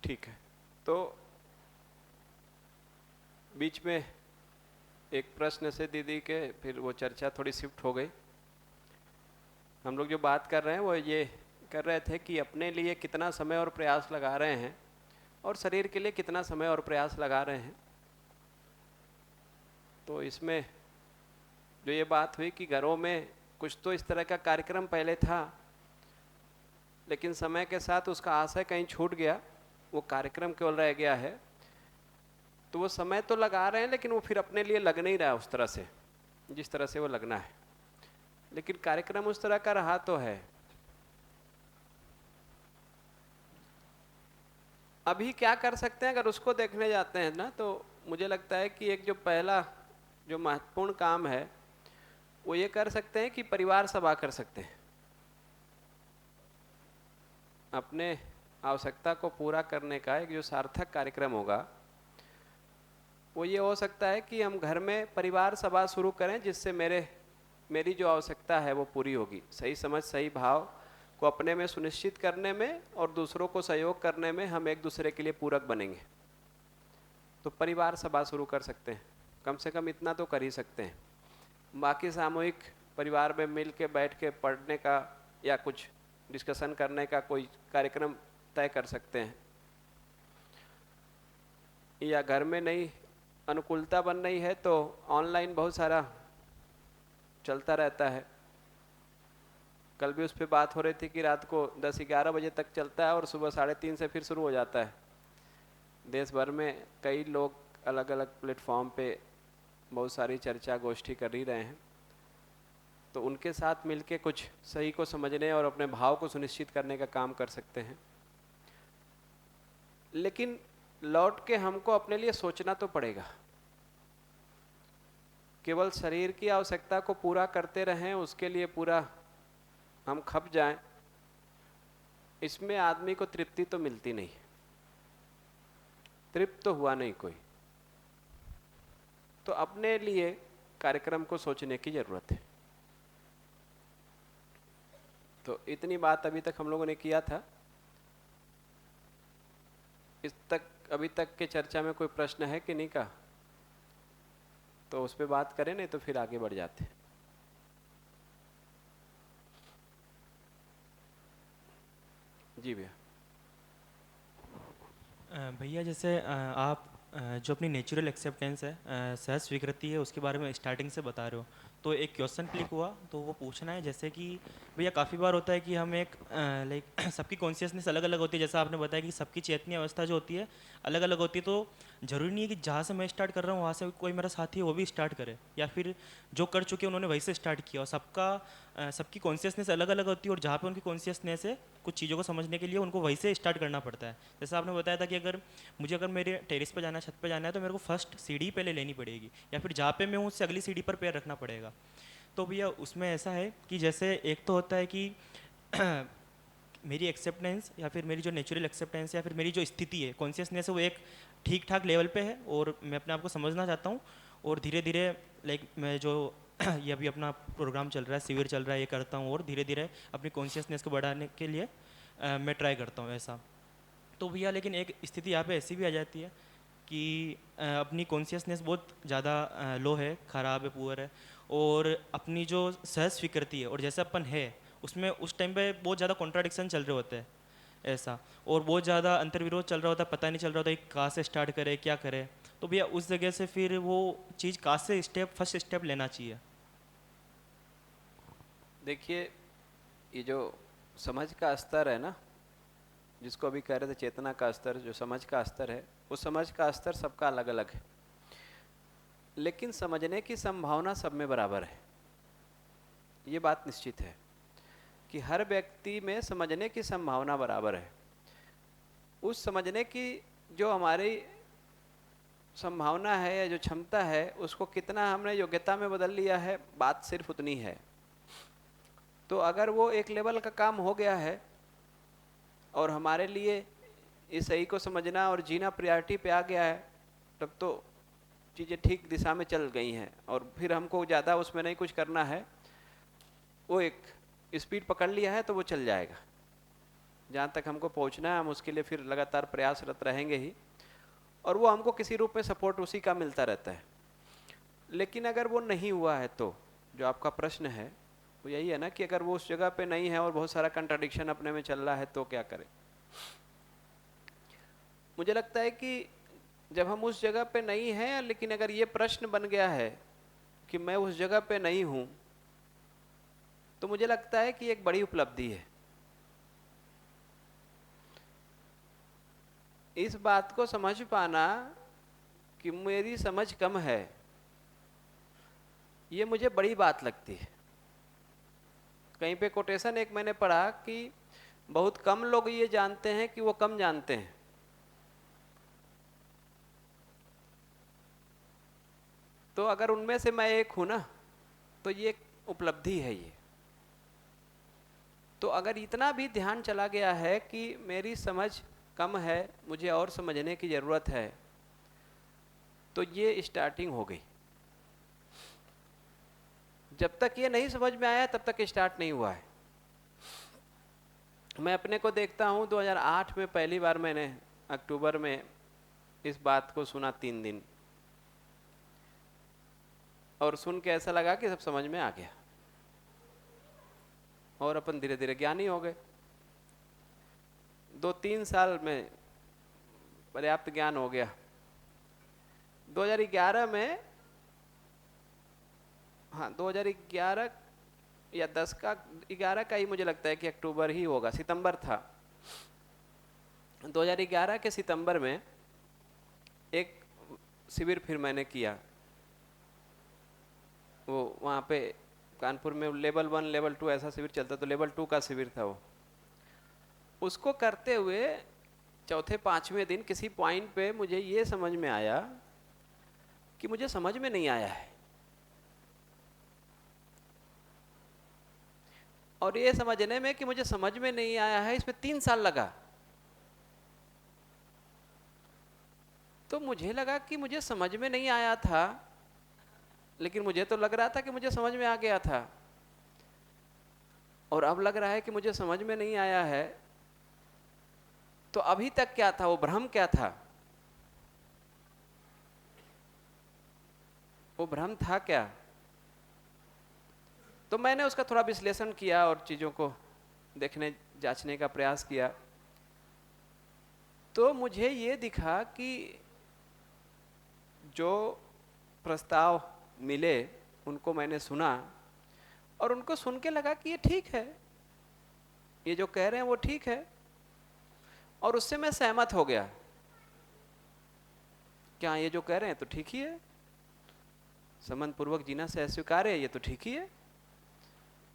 ठीक है। तो बीच में एक प्रश्न से दीदी के फिर वो चर्चा थोड़ी शिफ्ट हो गई। हम लोग जो बात कर रहे हैं वो ये कर रहे थे कि अपने लिए कितना समय और प्रयास लगा रहे हैं और शरीर के लिए कितना समय और प्रयास लगा रहे हैं। तो इसमें जो ये बात हुई कि घरों में कुछ तो इस तरह का कार्यक्रम पहले था, लेकिन समय के साथ उसका आशय कहीं छूट गया, वो कार्यक्रम केवल रह गया है। तो वो समय तो लगा रहे हैं लेकिन वो फिर अपने लिए लग नहीं रहा है उस तरह से जिस तरह से वो लगना है। लेकिन कार्यक्रम उस तरह का रहा तो है। अभी क्या कर सकते हैं अगर उसको देखने जाते हैं ना, तो मुझे लगता है कि एक जो पहला जो महत्वपूर्ण काम है वो ये कर सकते हैं कि परिवार सभा कर सकते हैं। अपने आवश्यकता को पूरा करने का एक जो सार्थक कार्यक्रम होगा वो ये हो सकता है कि हम घर में परिवार सभा शुरू करें, जिससे मेरी जो आवश्यकता है वो पूरी होगी। सही समझ सही भाव को अपने में सुनिश्चित करने में और दूसरों को सहयोग करने में हम एक दूसरे के लिए पूरक बनेंगे। तो परिवार सभा शुरू कर सकते हैं, कम से कम इतना तो कर ही सकते हैं। बाकी सामूहिक परिवार में मिल के बैठ के पढ़ने का या कुछ डिस्कशन करने का कोई कार्यक्रम तय कर सकते हैं। या घर में नई अनुकूलता बन रही है तो ऑनलाइन बहुत सारा चलता रहता है। कल भी उस पर बात हो रही थी कि रात को 10-11 बजे तक चलता है और सुबह 3:30 से फिर शुरू हो जाता है। देश भर में कई लोग अलग अलग प्लेटफॉर्म पे बहुत सारी चर्चा गोष्ठी कर ही रहे हैं। तो उनके साथ मिलके कुछ सही को समझने और अपने भाव को सुनिश्चित करने का काम कर सकते हैं। लेकिन लौट के हमको अपने लिए सोचना तो पड़ेगा। केवल शरीर की आवश्यकता को पूरा करते रहें, उसके लिए पूरा हम खप जाएं, इसमें आदमी को तृप्ति तो मिलती नहीं, तृप्त तो हुआ नहीं कोई। तो अपने लिए कार्यक्रम को सोचने की जरूरत है। तो इतनी बात अभी तक हम लोगों ने किया था। अभी तक के चर्चा में कोई प्रश्न है कि नहीं का? तो उस पर बात करें, नहीं तो फिर आगे बढ़ जाते हैं। जी भैया। भैया जैसे आप जो अपनी नेचुरल एक्सेप्टेंस है, सहज स्वीकृति है, उसके बारे में स्टार्टिंग से बता रहे हो। तो एक क्वेश्चन क्लिक हुआ तो वो पूछना है, जैसे कि भैया काफ़ी बार होता है कि हम एक लाइक सबकी कॉन्शियसनेस अलग अलग होती है। जैसा आपने बताया कि सबकी चेतनी अवस्था जो होती है अलग अलग होती है। तो ज़रूरी नहीं है कि जहाँ से मैं स्टार्ट कर रहा हूँ वहाँ से कोई मेरा साथी है वो भी स्टार्ट करे, या फिर जो कर चुके उन्होंने वहीं से स्टार्ट किया। और सबकी कॉन्शियसनेस अलग अलग होती है और जहाँ पे उनकी कॉन्शियसनेस है कुछ चीज़ों को समझने के लिए उनको वहीं से स्टार्ट करना पड़ता है। जैसा आपने बताया था कि अगर मेरे टेरेस पे जाना है, छत पे जाना है, तो मेरे को फर्स्ट सीढ़ी पहले लेनी पड़ेगी, या फिर जहाँ पे मैं हूँ उससे अगली सीढ़ी पर पैर रखना पड़ेगा। तो भैया उसमें ऐसा है कि जैसे एक तो होता है कि मेरी एक्सेप्टेंस या फिर मेरी जो नेचुरल एक्सेप्टेंस या फिर मेरी जो स्थिति है, कॉन्शियसनेस है, वो एक ठीक ठाक लेवल पे है और मैं अपने आप को समझना चाहता हूँ। और धीरे धीरे लाइक मैं जो ये अभी अपना प्रोग्राम चल रहा है, शिविर चल रहा है, ये करता हूँ और धीरे धीरे अपनी कॉन्शियसनेस को बढ़ाने के लिए मैं ट्राई करता हूँ ऐसा। तो भैया लेकिन एक स्थिति यहाँ पे ऐसी भी आ जाती है कि अपनी कॉन्शियसनेस बहुत ज़्यादा लो है, ख़राब है, पुअर है, और अपनी जो सहज स्वीकृति है और जैसे अपन है उसमें उस टाइम पे बहुत ज़्यादा कॉन्ट्राडिक्शन चल रहे होते हैं ऐसा, और बहुत ज़्यादा अंतर्विरोध चल रहा होता है, पता नहीं चल रहा होता कि कहाँ से स्टार्ट करे क्या करे। तो भैया उस जगह से फिर वो चीज़ कहाँ से फर्स्ट स्टेप लेना चाहिए? देखिए, ये जो समझ का स्तर है ना, जिसको अभी कह रहे थे चेतना का स्तर, जो समझ का स्तर है, वो समझ का स्तर सबका अलग अलग है। लेकिन समझने की संभावना सब में बराबर है। ये बात निश्चित है कि हर व्यक्ति में समझने की संभावना बराबर है। उस समझने की जो हमारी संभावना है या जो क्षमता है, उसको कितना हमने योग्यता में बदल लिया है, बात सिर्फ उतनी है। तो अगर वो एक लेवल का काम हो गया है और हमारे लिए इस सही को समझना और जीना प्रायोरिटी पे आ गया है, तब तो चीज़ें ठीक दिशा में चल गई हैं और फिर हमको ज़्यादा उसमें नहीं कुछ करना है। वो एक स्पीड पकड़ लिया है तो वो चल जाएगा। जहाँ तक हमको पहुँचना है हम उसके लिए फिर लगातार प्रयासरत रहेंगे ही, और वो हमको किसी रूप में सपोर्ट उसी का मिलता रहता है। लेकिन अगर वो नहीं हुआ है तो जो आपका प्रश्न है वो यही है ना कि अगर वो उस जगह पे नहीं है और बहुत सारा कंट्राडिक्शन अपने में चल रहा है तो क्या करें। मुझे लगता है कि जब हम उस जगह पे नहीं हैं, लेकिन अगर ये प्रश्न बन गया है कि मैं उस जगह पे नहीं हूं, तो मुझे लगता है कि एक बड़ी उपलब्धि है। इस बात को समझ पाना कि मेरी समझ कम है, ये मुझे बड़ी बात लगती है। कहीं पे कोटेशन एक मैंने पढ़ा कि बहुत कम लोग ये जानते हैं कि वो कम जानते हैं। तो अगर उनमें से मैं एक हूं ना, तो ये एक उपलब्धि है ये। तो अगर इतना भी ध्यान चला गया है कि मेरी समझ कम है, मुझे और समझने की ज़रूरत है, तो ये स्टार्टिंग हो गई। जब तक ये नहीं समझ में आया तब तक स्टार्ट नहीं हुआ है। मैं अपने को देखता हूँ, 2008 में पहली बार मैंने अक्टूबर में इस बात को सुना 3 दिन, और सुन के ऐसा लगा कि सब समझ में आ गया और अपन धीरे धीरे ज्ञानी हो गए। 2-3 साल में पर्याप्त ज्ञान हो गया। 2011 में, हाँ 2011 या 10 का 11 का ही मुझे लगता है कि अक्टूबर ही होगा, सितंबर था। 2011 के सितंबर में एक शिविर फिर मैंने किया। वो वहाँ पे कानपुर में लेवल 1 लेवल 2 ऐसा शिविर चलता, तो लेवल 2 का शिविर था वो। उसको करते हुए चौथे 5वें दिन किसी पॉइंट पे मुझे ये समझ में आया कि मुझे समझ में नहीं आया है, और ये समझने में कि मुझे समझ में नहीं आया है इसमें 3 साल लगा। तो मुझे लगा कि मुझे समझ में नहीं आया था, लेकिन मुझे तो लग रहा था कि मुझे समझ में आ गया था, और अब लग रहा है कि मुझे समझ में नहीं आया है। तो अभी तक क्या था, वो भ्रम क्या था? वो भ्रम था क्या? तो मैंने उसका थोड़ा विश्लेषण किया और चीज़ों को देखने जांचने का प्रयास किया। तो मुझे ये दिखा कि जो प्रस्ताव मिले उनको मैंने सुना, और उनको सुन के लगा कि ये ठीक है, ये जो कह रहे हैं वो ठीक है, और उससे मैं सहमत हो गया। क्या ये जो कह रहे हैं तो ठीक ही है, संबंध पूर्वक जीना सहज स्वीकार्य है, ये तो ठीक ही है,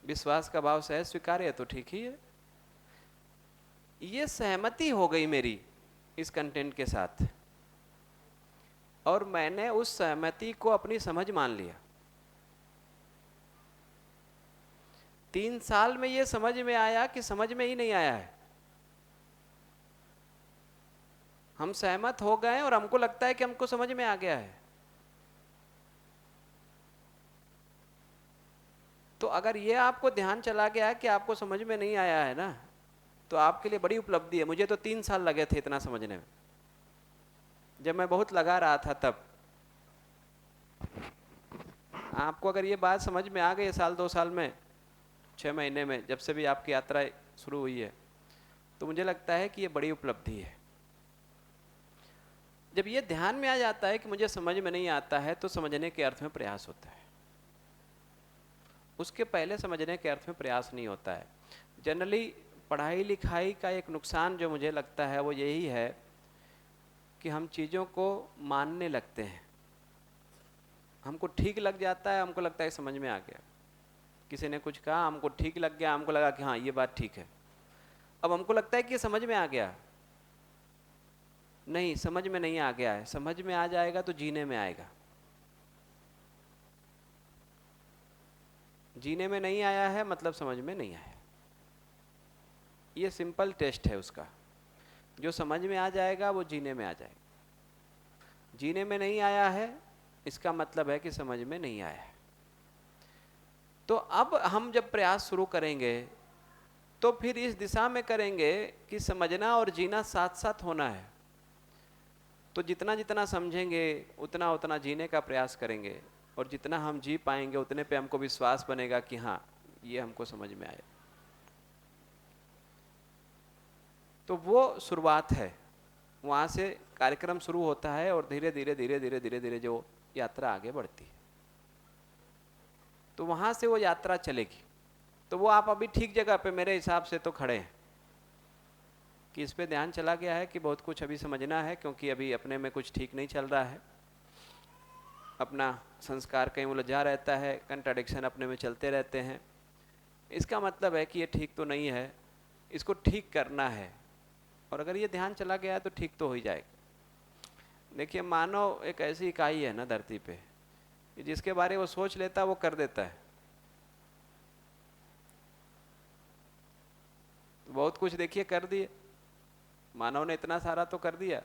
विश्वास का भाव सहज स्वीकार्य है, तो ठीक ही है। ये सहमति हो गई मेरी इस कंटेंट के साथ, और मैंने उस सहमति को अपनी समझ मान लिया। 3 साल में ये समझ में आया कि समझ में ही नहीं आया है। हम सहमत हो गए और हमको लगता है कि हमको समझ में आ गया है। तो अगर ये आपको ध्यान चला गया कि आपको समझ में नहीं आया है ना, तो आपके लिए बड़ी उपलब्धि है। मुझे तो 3 साल लगे थे इतना समझने में, जब मैं बहुत लगा रहा था तब। आपको अगर ये बात समझ में आ गई साल 2 साल में, 6 महीने में, जब से भी आपकी यात्रा शुरू हुई है, तो मुझे लगता है कि ये बड़ी उपलब्धि है। जब ये ध्यान में आ जाता है कि मुझे समझ में नहीं आता है, तो समझने के अर्थ में प्रयास होता है। उसके पहले समझने के अर्थ में प्रयास नहीं होता है। जनरली पढ़ाई लिखाई का एक नुकसान जो मुझे लगता है वो यही है कि हम चीज़ों को मानने लगते हैं। हमको ठीक लग जाता है, हमको लगता है समझ में आ गया। किसी ने कुछ कहा, हमको ठीक लग गया, हमको लगा कि हाँ ये बात ठीक है। अब हमको लगता है कि ये समझ में आ गया। नहीं, समझ में नहीं आ गया है। समझ में आ जाएगा तो जीने में आएगा। जीने में नहीं आया है मतलब समझ में नहीं आया। ये सिंपल टेस्ट है उसका। जो समझ में आ जाएगा वो जीने में आ जाएगा। जीने में नहीं आया है इसका मतलब है कि समझ में नहीं आया है। तो अब हम जब प्रयास शुरू करेंगे तो फिर इस दिशा में करेंगे कि समझना और जीना साथ साथ होना है। तो जितना जितना समझेंगे उतना उतना जीने का प्रयास करेंगे, और जितना हम जी पाएंगे उतने पे हमको विश्वास बनेगा कि हाँ ये हमको समझ में आया। तो वो शुरुआत है, वहाँ से कार्यक्रम शुरू होता है और धीरे धीरे धीरे धीरे धीरे धीरे जो यात्रा आगे बढ़ती है, तो वहाँ से वो यात्रा चलेगी। तो वो आप अभी ठीक जगह पे मेरे हिसाब से तो खड़े हैं कि इस पे ध्यान चला गया है कि बहुत कुछ अभी समझना है, क्योंकि अभी अपने में कुछ ठीक नहीं चल रहा है, अपना संस्कार कहीं उलझा रहता है, कंट्राडिक्शन अपने में चलते रहते हैं। इसका मतलब है कि ये ठीक तो नहीं है, इसको ठीक करना है, और अगर ये ध्यान चला गया है तो ठीक तो हो ही जाएगा। देखिए मानव एक ऐसी इकाई है ना धरती पे, जिसके बारे में वो सोच लेता है वो कर देता है। बहुत कुछ देखिए कर दिए मानव ने, इतना सारा तो कर दिया।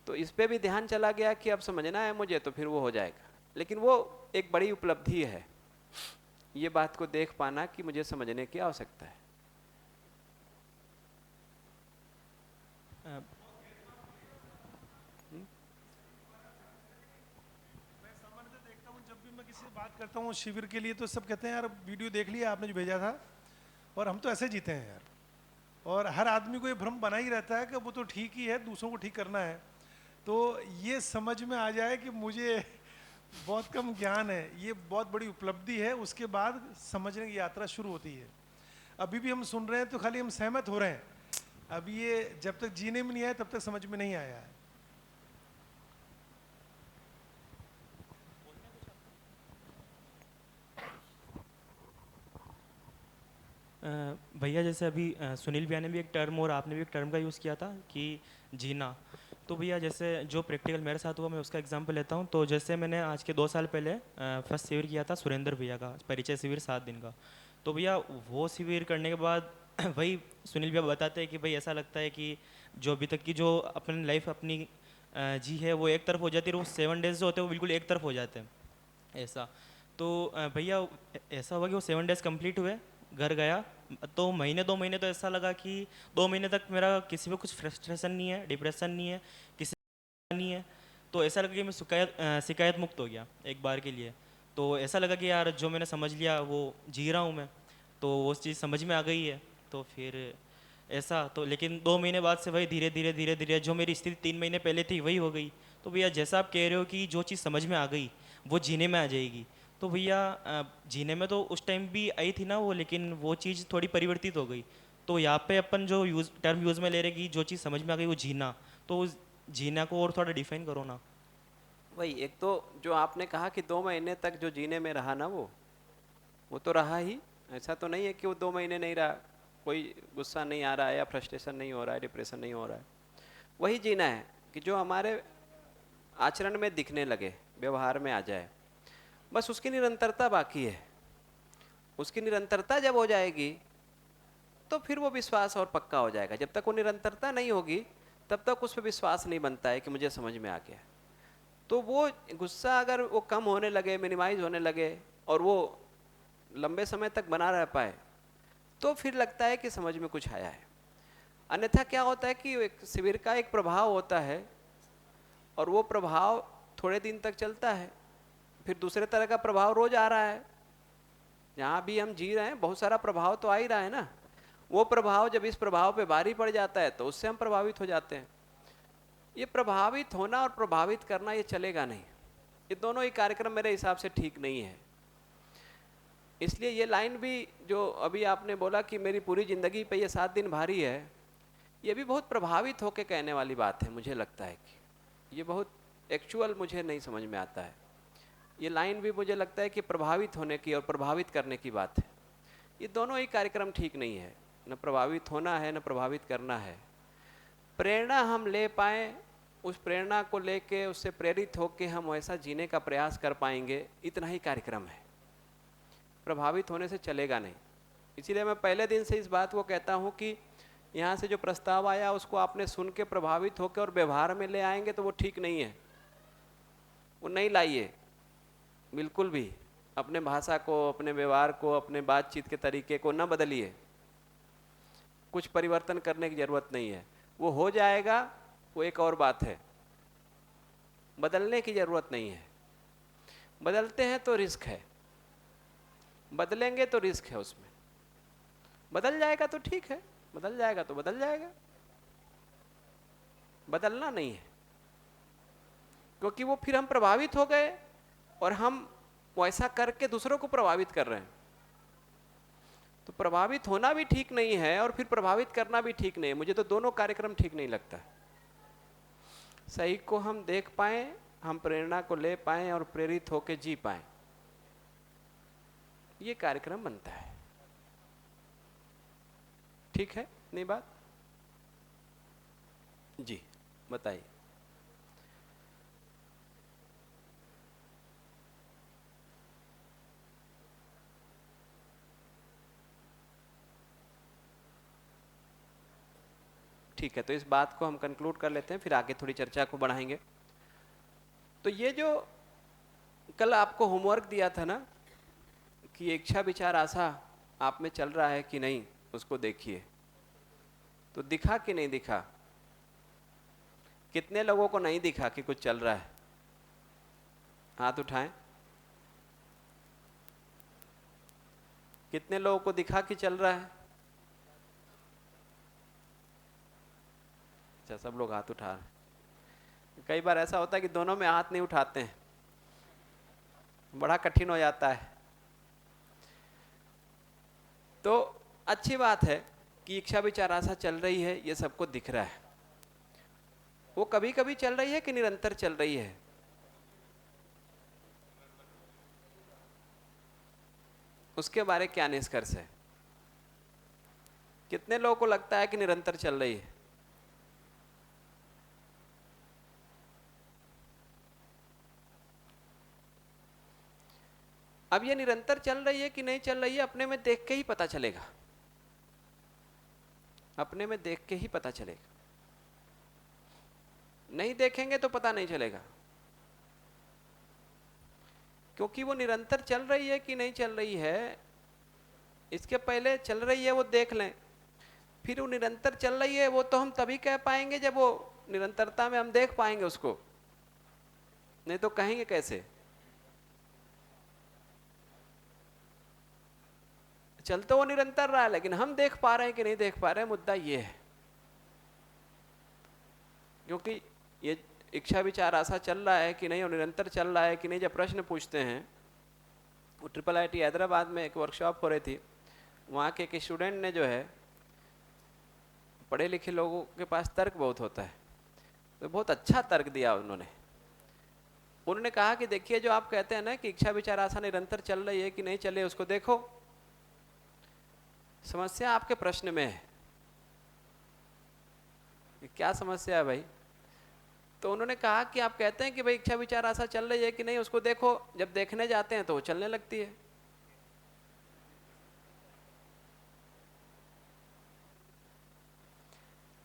तो इस पे भी ध्यान चला गया कि अब समझना है मुझे, तो फिर वो हो जाएगा। लेकिन वो एक बड़ी उपलब्धि है, ये बात को देख पाना कि मुझे समझने की आवश्यकता है। जब भी मैं किसी से बात करता हूँ शिविर के लिए, तो सब कहते हैं यार वीडियो देख लिया आपने जो भेजा था, और हम तो ऐसे जीते हैं यार। और हर आदमी को ये भ्रम बना ही रहता है कि वो तो ठीक ही है, दूसरों को ठीक करना है। तो ये समझ में आ जाए कि मुझे बहुत कम ज्ञान है, ये बहुत बड़ी उपलब्धि है। उसके बाद समझने की यात्रा शुरू होती है। अभी भी हम सुन रहे हैं तो खाली हम सहमत हो रहे हैं, अभी ये जब तक जीने में नहीं आया तब तक समझ में नहीं आया है। भैया जैसे अभी सुनील भैया ने भी एक टर्म और आपने भी एक टर्म का यूज़ किया था कि जीना। तो भैया जैसे जो प्रैक्टिकल मेरे साथ हुआ, मैं उसका एग्जांपल लेता हूँ। तो जैसे मैंने आज के 2 साल पहले फर्स्ट शिविर किया था सुरेंद्र भैया का, परिचय शिविर 7 दिन का। तो भैया वो शिविर करने के बाद वही सुनील भैया बताते हैं कि भाई ऐसा लगता है कि जो अभी तक की जो अपनी लाइफ अपनी जी है वो एक तरफ हो जाती है, और वो 7 डेज जो होते हैं वो बिल्कुल एक तरफ हो जाते हैं ऐसा। तो भैया ऐसा हुआ कि वो 7 डेज कंप्लीट हुए, घर गया, तो महीने 2 महीने तो ऐसा लगा कि 2 महीने तक मेरा किसी पे कुछ फ्रस्ट्रेशन नहीं है, डिप्रेशन नहीं है, किसी नहीं है। तो ऐसा लगा कि मैं शिकायत मुक्त हो गया एक बार के लिए। तो ऐसा लगा कि यार जो मैंने समझ लिया वो जी रहा हूँ मैं, तो वो चीज़ समझ में आ गई है। तो फिर ऐसा तो, लेकिन 2 महीने बाद से वही धीरे धीरे धीरे धीरे जो मेरी स्थिति 3 महीने पहले थी वही हो गई। तो भैया जैसा आप कह रहे हो कि जो चीज़ समझ में आ गई वो जीने में आ जाएगी, तो भैया जीने में तो उस टाइम भी आई थी ना वो, लेकिन वो चीज़ थोड़ी परिवर्तित हो गई। तो यहाँ पे अपन जो टर्म यूज़ में ले रहे कि जो चीज़ समझ में आ गई वो जीना, तो उस जीना को और थोड़ा डिफाइन करो ना। वही एक तो जो आपने कहा कि 2 महीने तक जो जीने में रहा ना, वो तो रहा ही। ऐसा तो नहीं है कि वो 2 महीने नहीं रहा, कोई गुस्सा नहीं आ रहा है या फ्रस्ट्रेशन नहीं हो रहा है, डिप्रेशन नहीं हो रहा है। वही जीना है कि जो हमारे आचरण में दिखने लगे, व्यवहार में आ जाए, बस उसकी निरंतरता बाकी है। उसकी निरंतरता जब हो जाएगी तो फिर वो विश्वास और पक्का हो जाएगा। जब तक वो निरंतरता नहीं होगी तब तक उस पर विश्वास नहीं बनता है कि मुझे समझ में आ गया। तो वो गुस्सा अगर वो कम होने लगे, मिनिमाइज होने लगे, और वो लंबे समय तक बना रह पाए, तो फिर लगता है कि समझ में कुछ आया है। अन्यथा क्या होता है कि एक शिविर का एक प्रभाव होता है, और वो प्रभाव थोड़े दिन तक चलता है, फिर दूसरे तरह का प्रभाव रोज आ रहा है। जहाँ भी हम जी रहे हैं बहुत सारा प्रभाव तो आ ही रहा है ना। वो प्रभाव जब इस प्रभाव पे भारी पड़ जाता है तो उससे हम प्रभावित हो जाते हैं। ये प्रभावित होना और प्रभावित करना ये चलेगा नहीं, ये दोनों ही कार्यक्रम मेरे हिसाब से ठीक नहीं है। इसलिए ये लाइन भी जो अभी आपने बोला कि मेरी पूरी जिंदगी पे ये 7 दिन भारी है, ये भी बहुत प्रभावित होकर कहने वाली बात है। मुझे लगता है कि ये बहुत एक्चुअल मुझे नहीं समझ में आता है। ये लाइन भी मुझे लगता है कि प्रभावित होने की और प्रभावित करने की बात है। ये दोनों ही कार्यक्रम ठीक नहीं है, न प्रभावित होना है न प्रभावित करना है। प्रेरणा हम ले पाए, उस प्रेरणा को लेके उससे प्रेरित होकर हम वैसा जीने का प्रयास कर पाएंगे, इतना ही कार्यक्रम है। प्रभावित होने से चलेगा नहीं। इसीलिए मैं पहले दिन से इस बात को कहता हूँ कि यहाँ से जो प्रस्ताव आया उसको आपने सुन के प्रभावित होकर और व्यवहार में ले आएंगे तो वो ठीक नहीं है। वो नहीं लाइए बिल्कुल भी। अपने भाषा को, अपने व्यवहार को, अपने बातचीत के तरीके को न बदलिए। कुछ परिवर्तन करने की जरूरत नहीं है, वो हो जाएगा, वो एक और बात है। बदलने की जरूरत नहीं है। बदलते हैं तो रिस्क है, बदलेंगे तो रिस्क है उसमें। बदल जाएगा तो ठीक है, बदल जाएगा तो बदल जाएगा, बदलना नहीं है, क्योंकि वो फिर हम प्रभावित हो गए और हम वैसा करके दूसरों को प्रभावित कर रहे हैं। तो प्रभावित होना भी ठीक नहीं है और फिर प्रभावित करना भी ठीक नहीं है। मुझे तो दोनों कार्यक्रम ठीक नहीं लगता। सही को हम देख पाए, हम प्रेरणा को ले पाए और प्रेरित होकर जी पाए, ये कार्यक्रम बनता है। ठीक है, नहीं बात? जी बताइए। ठीक है, तो इस बात को हम कंक्लूड कर लेते हैं, फिर आगे थोड़ी चर्चा को बढ़ाएंगे। तो ये जो कल आपको होमवर्क दिया था ना कि इच्छा विचार आशा आप में चल रहा है कि नहीं, उसको देखिए। तो दिखा कि नहीं दिखा? कितने लोगों को नहीं दिखा कि कुछ चल रहा है? हाथ उठाएं। कितने लोगों को दिखा कि चल रहा है? अच्छा, सब लोग हाथ उठा रहे हैं। कई बार ऐसा होता है कि दोनों में हाथ नहीं उठाते हैं, बड़ा कठिन हो जाता है। तो अच्छी बात है कि इच्छा विचार आशा चल रही है, ये सबको दिख रहा है। वो कभी कभी चल रही है कि निरंतर चल रही है? उसके बारे क्या निष्कर्ष है? कितने लोगों को लगता है कि निरंतर चल रही है? अब ये निरंतर चल रही है कि नहीं चल रही है, अपने में देख के ही पता चलेगा। अपने में देख के ही पता चलेगा। नहीं देखेंगे तो पता नहीं चलेगा, क्योंकि वो निरंतर चल रही है कि नहीं चल रही है, इसके पहले चल रही है वो देख लें, फिर वो निरंतर चल रही है वो तो हम तभी कह पाएंगे जब वो निरंतरता में हम देख पाएंगे उसको, नहीं तो कहेंगे कैसे? चल तो वो निरंतर रहा है, लेकिन हम देख पा रहे हैं कि नहीं देख पा रहे हैं, मुद्दा ये है। क्योंकि ये इच्छा विचार आशा चल रहा है कि नहीं और निरंतर चल रहा है कि नहीं, जब प्रश्न पूछते हैं, वो IIIT हैदराबाद में एक वर्कशॉप हो रही थी, वहाँ के एक स्टूडेंट ने जो है, पढ़े लिखे लोगों के पास तर्क बहुत होता है, तो बहुत अच्छा तर्क दिया उन्होंने कहा कि देखिए, जो आप कहते हैं ना कि इच्छा विचार आशा निरंतर चल रही है कि नहीं चल रही है, उसको देखो, समस्या आपके प्रश्न में है। क्या समस्या है भाई? तो उन्होंने कहा कि आप कहते हैं कि भाई इच्छा विचार आशा चल रही है कि नहीं, उसको देखो। जब देखने जाते हैं तो वो चलने लगती है।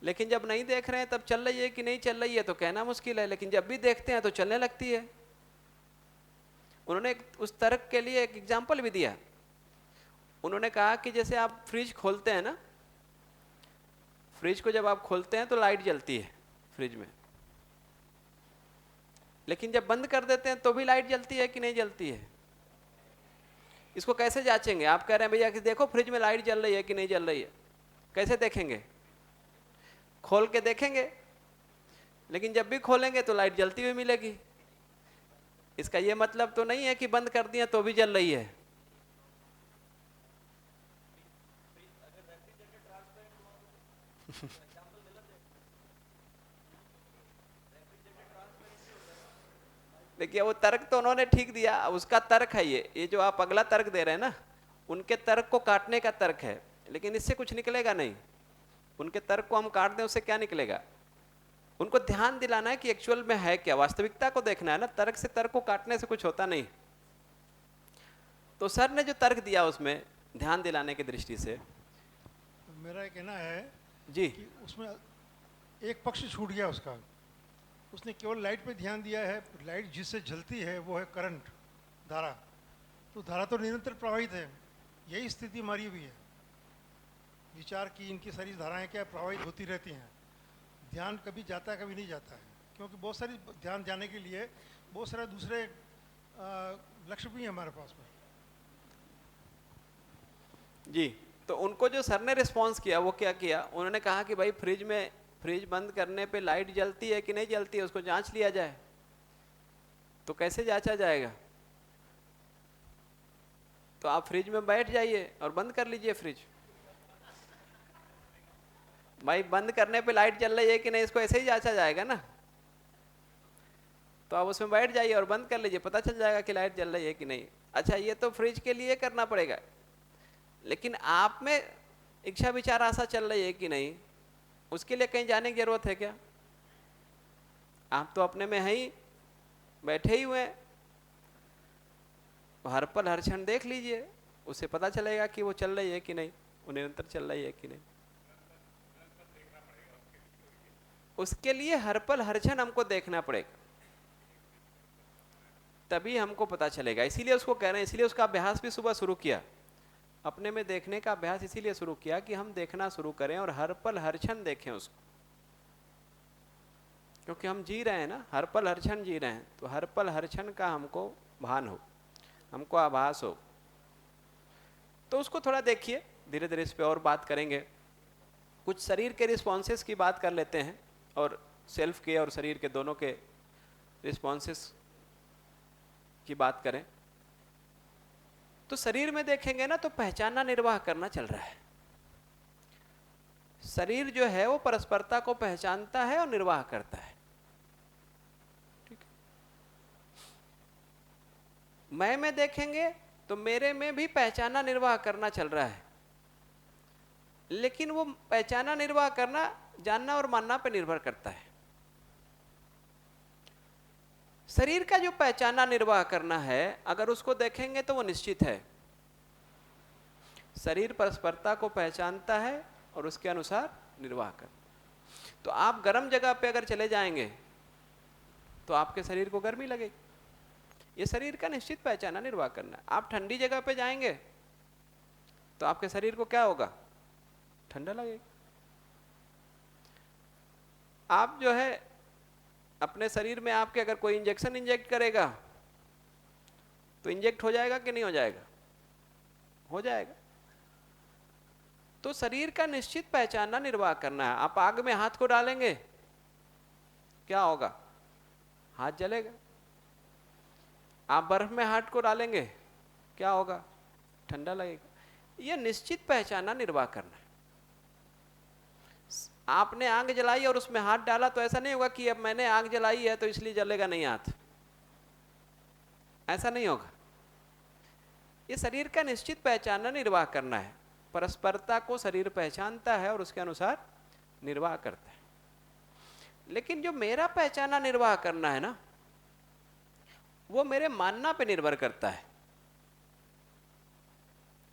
लेकिन जब नहीं देख रहे हैं तब चल रही है कि नहीं चल रही है तो कहना मुश्किल है, लेकिन जब भी देखते हैं तो चलने लगती है। उन्होंने उस तर्क के लिए एक एग्जाम्पल भी दिया। उन्होंने कहा कि जैसे आप फ्रिज खोलते हैं ना, फ्रिज को जब आप खोलते हैं तो लाइट जलती है फ्रिज में, लेकिन जब बंद कर देते हैं तो भी लाइट जलती है कि नहीं जलती है? इसको कैसे जांचेंगे? आप कह रहे हैं भैया कि देखो फ्रिज में लाइट जल रही है कि नहीं जल रही है, कैसे देखेंगे? खोल के देखेंगे, लेकिन जब भी खोलेंगे तो लाइट जलती हुई मिलेगी। इसका ये मतलब तो नहीं है कि बंद कर दिया तो भी जल रही है। देखिए, वो तर्क तो उन्होंने ठीक दिया, उसका तर्क है ये जो आप अगला तर्क दे रहे हैं ना, उनके तर्क को काटने का तर्क है, लेकिन इससे कुछ निकलेगा नहीं। उनके तर्क को हम काट दें, उससे क्या निकलेगा? उनको ध्यान दिलाना है कि एक्चुअल में है क्या, वास्तविकता को देखना है ना। तर्क से तर्क को काटने से कुछ होता नहीं। तो सर ने जो तर्क दिया उसमें ध्यान दिलाने की दृष्टि से, मेरा ये कहना है जी, कि उसमें एक पक्ष छूट गया उसका। उसने केवल लाइट पे ध्यान दिया है। लाइट जिससे जलती है वो है करंट, धारा। तो धारा तो निरंतर प्रवाहित है। यही स्थिति हमारी भी है। विचार की इनकी सारी धाराएं क्या प्रभावित होती रहती हैं। ध्यान कभी जाता है कभी नहीं जाता है, क्योंकि बहुत सारी ध्यान जाने के लिए बहुत सारे दूसरे लक्ष्य भी हैं हमारे पास में। जी, तो उनको जो सर ने रिस्पॉन्स किया वो क्या किया, उन्होंने कहा कि भाई फ्रिज बंद करने पे लाइट जलती है कि नहीं जलती है उसको जांच लिया जाए। तो कैसे जांचा जाएगा? तो आप फ्रिज में बैठ जाइए और बंद कर लीजिए फ्रिज। भाई बंद करने पे लाइट जल रही है कि नहीं इसको ऐसे ही जांचा जाएगा ना। तो आप उसमें बैठ जाइए और बंद कर लीजिए, पता चल जाएगा कि लाइट जल रही है कि नहीं। अच्छा, ये तो फ्रिज के लिए करना पड़ेगा, लेकिन आप में इच्छा विचार आशा चल रही है कि नहीं, उसके लिए कहीं जाने की जरूरत है क्या? आप तो अपने में है ही, बैठे ही हुए हैं। हर पल हर क्षण देख लीजिए, उससे पता चलेगा कि वो चल रही है कि नहीं, वो निरंतर चल रही है कि नहीं। उसके लिए हर पल हर क्षण हमको देखना पड़ेगा, तभी हमको पता चलेगा। इसीलिए उसको कह रहे हैं, इसीलिए उसका अभ्यास भी सुबह शुरू किया, अपने में देखने का अभ्यास इसीलिए शुरू किया कि हम देखना शुरू करें और हर पल हर क्षण देखें उसको। क्योंकि हम जी रहे हैं ना, हर पल हर क्षण जी रहे हैं, तो हर पल हर क्षण का हमको भान हो, हमको आभास हो। तो उसको थोड़ा देखिए, धीरे धीरे इस पे और बात करेंगे। कुछ शरीर के रिस्पॉन्सेस की बात कर लेते हैं, और सेल्फ के और शरीर के दोनों के रिस्पॉन्सेस की बात करें। तो शरीर में देखेंगे ना तो पहचानना निर्वाह करना चल रहा है। शरीर जो है वो परस्परता को पहचानता है और निर्वाह करता है। ठीक है? मैं में देखेंगे तो मेरे में भी पहचाना निर्वाह करना चल रहा है, लेकिन वो पहचाना निर्वाह करना जानना और मानना पर निर्भर करता है। शरीर का जो पहचाना निर्वाह करना है, अगर उसको देखेंगे तो वो निश्चित है। शरीर परस्परता को पहचानता है और उसके अनुसार निर्वाह कर। तो आप गर्म जगह पे अगर चले जाएंगे तो आपके शरीर को गर्मी लगेगी, ये शरीर का निश्चित पहचाना निर्वाह करना है। आप ठंडी जगह पे जाएंगे तो आपके शरीर को क्या होगा? ठंडा लगेगा। आप जो है अपने शरीर में आपके अगर कोई इंजेक्शन इंजेक्ट करेगा तो इंजेक्ट हो जाएगा कि नहीं हो जाएगा? हो जाएगा। तो शरीर का निश्चित पहचानना निर्वाह करना है। आप आग में हाथ को डालेंगे, क्या होगा? हाथ जलेगा। आप बर्फ में हाथ को डालेंगे, क्या होगा? ठंडा लगेगा। यह निश्चित पहचानना निर्वाह करना है। आपने आग जलाई और उसमें हाथ डाला तो ऐसा नहीं होगा कि अब मैंने आग जलाई है तो इसलिए जलेगा नहीं हाथ, ऐसा नहीं होगा। ये शरीर का निश्चित पहचानना निर्वाह करना है। परस्परता को शरीर पहचानता है और उसके अनुसार निर्वाह करता है। लेकिन जो मेरा पहचाना निर्वाह करना है ना, वो मेरे मानना पे निर्भर करता है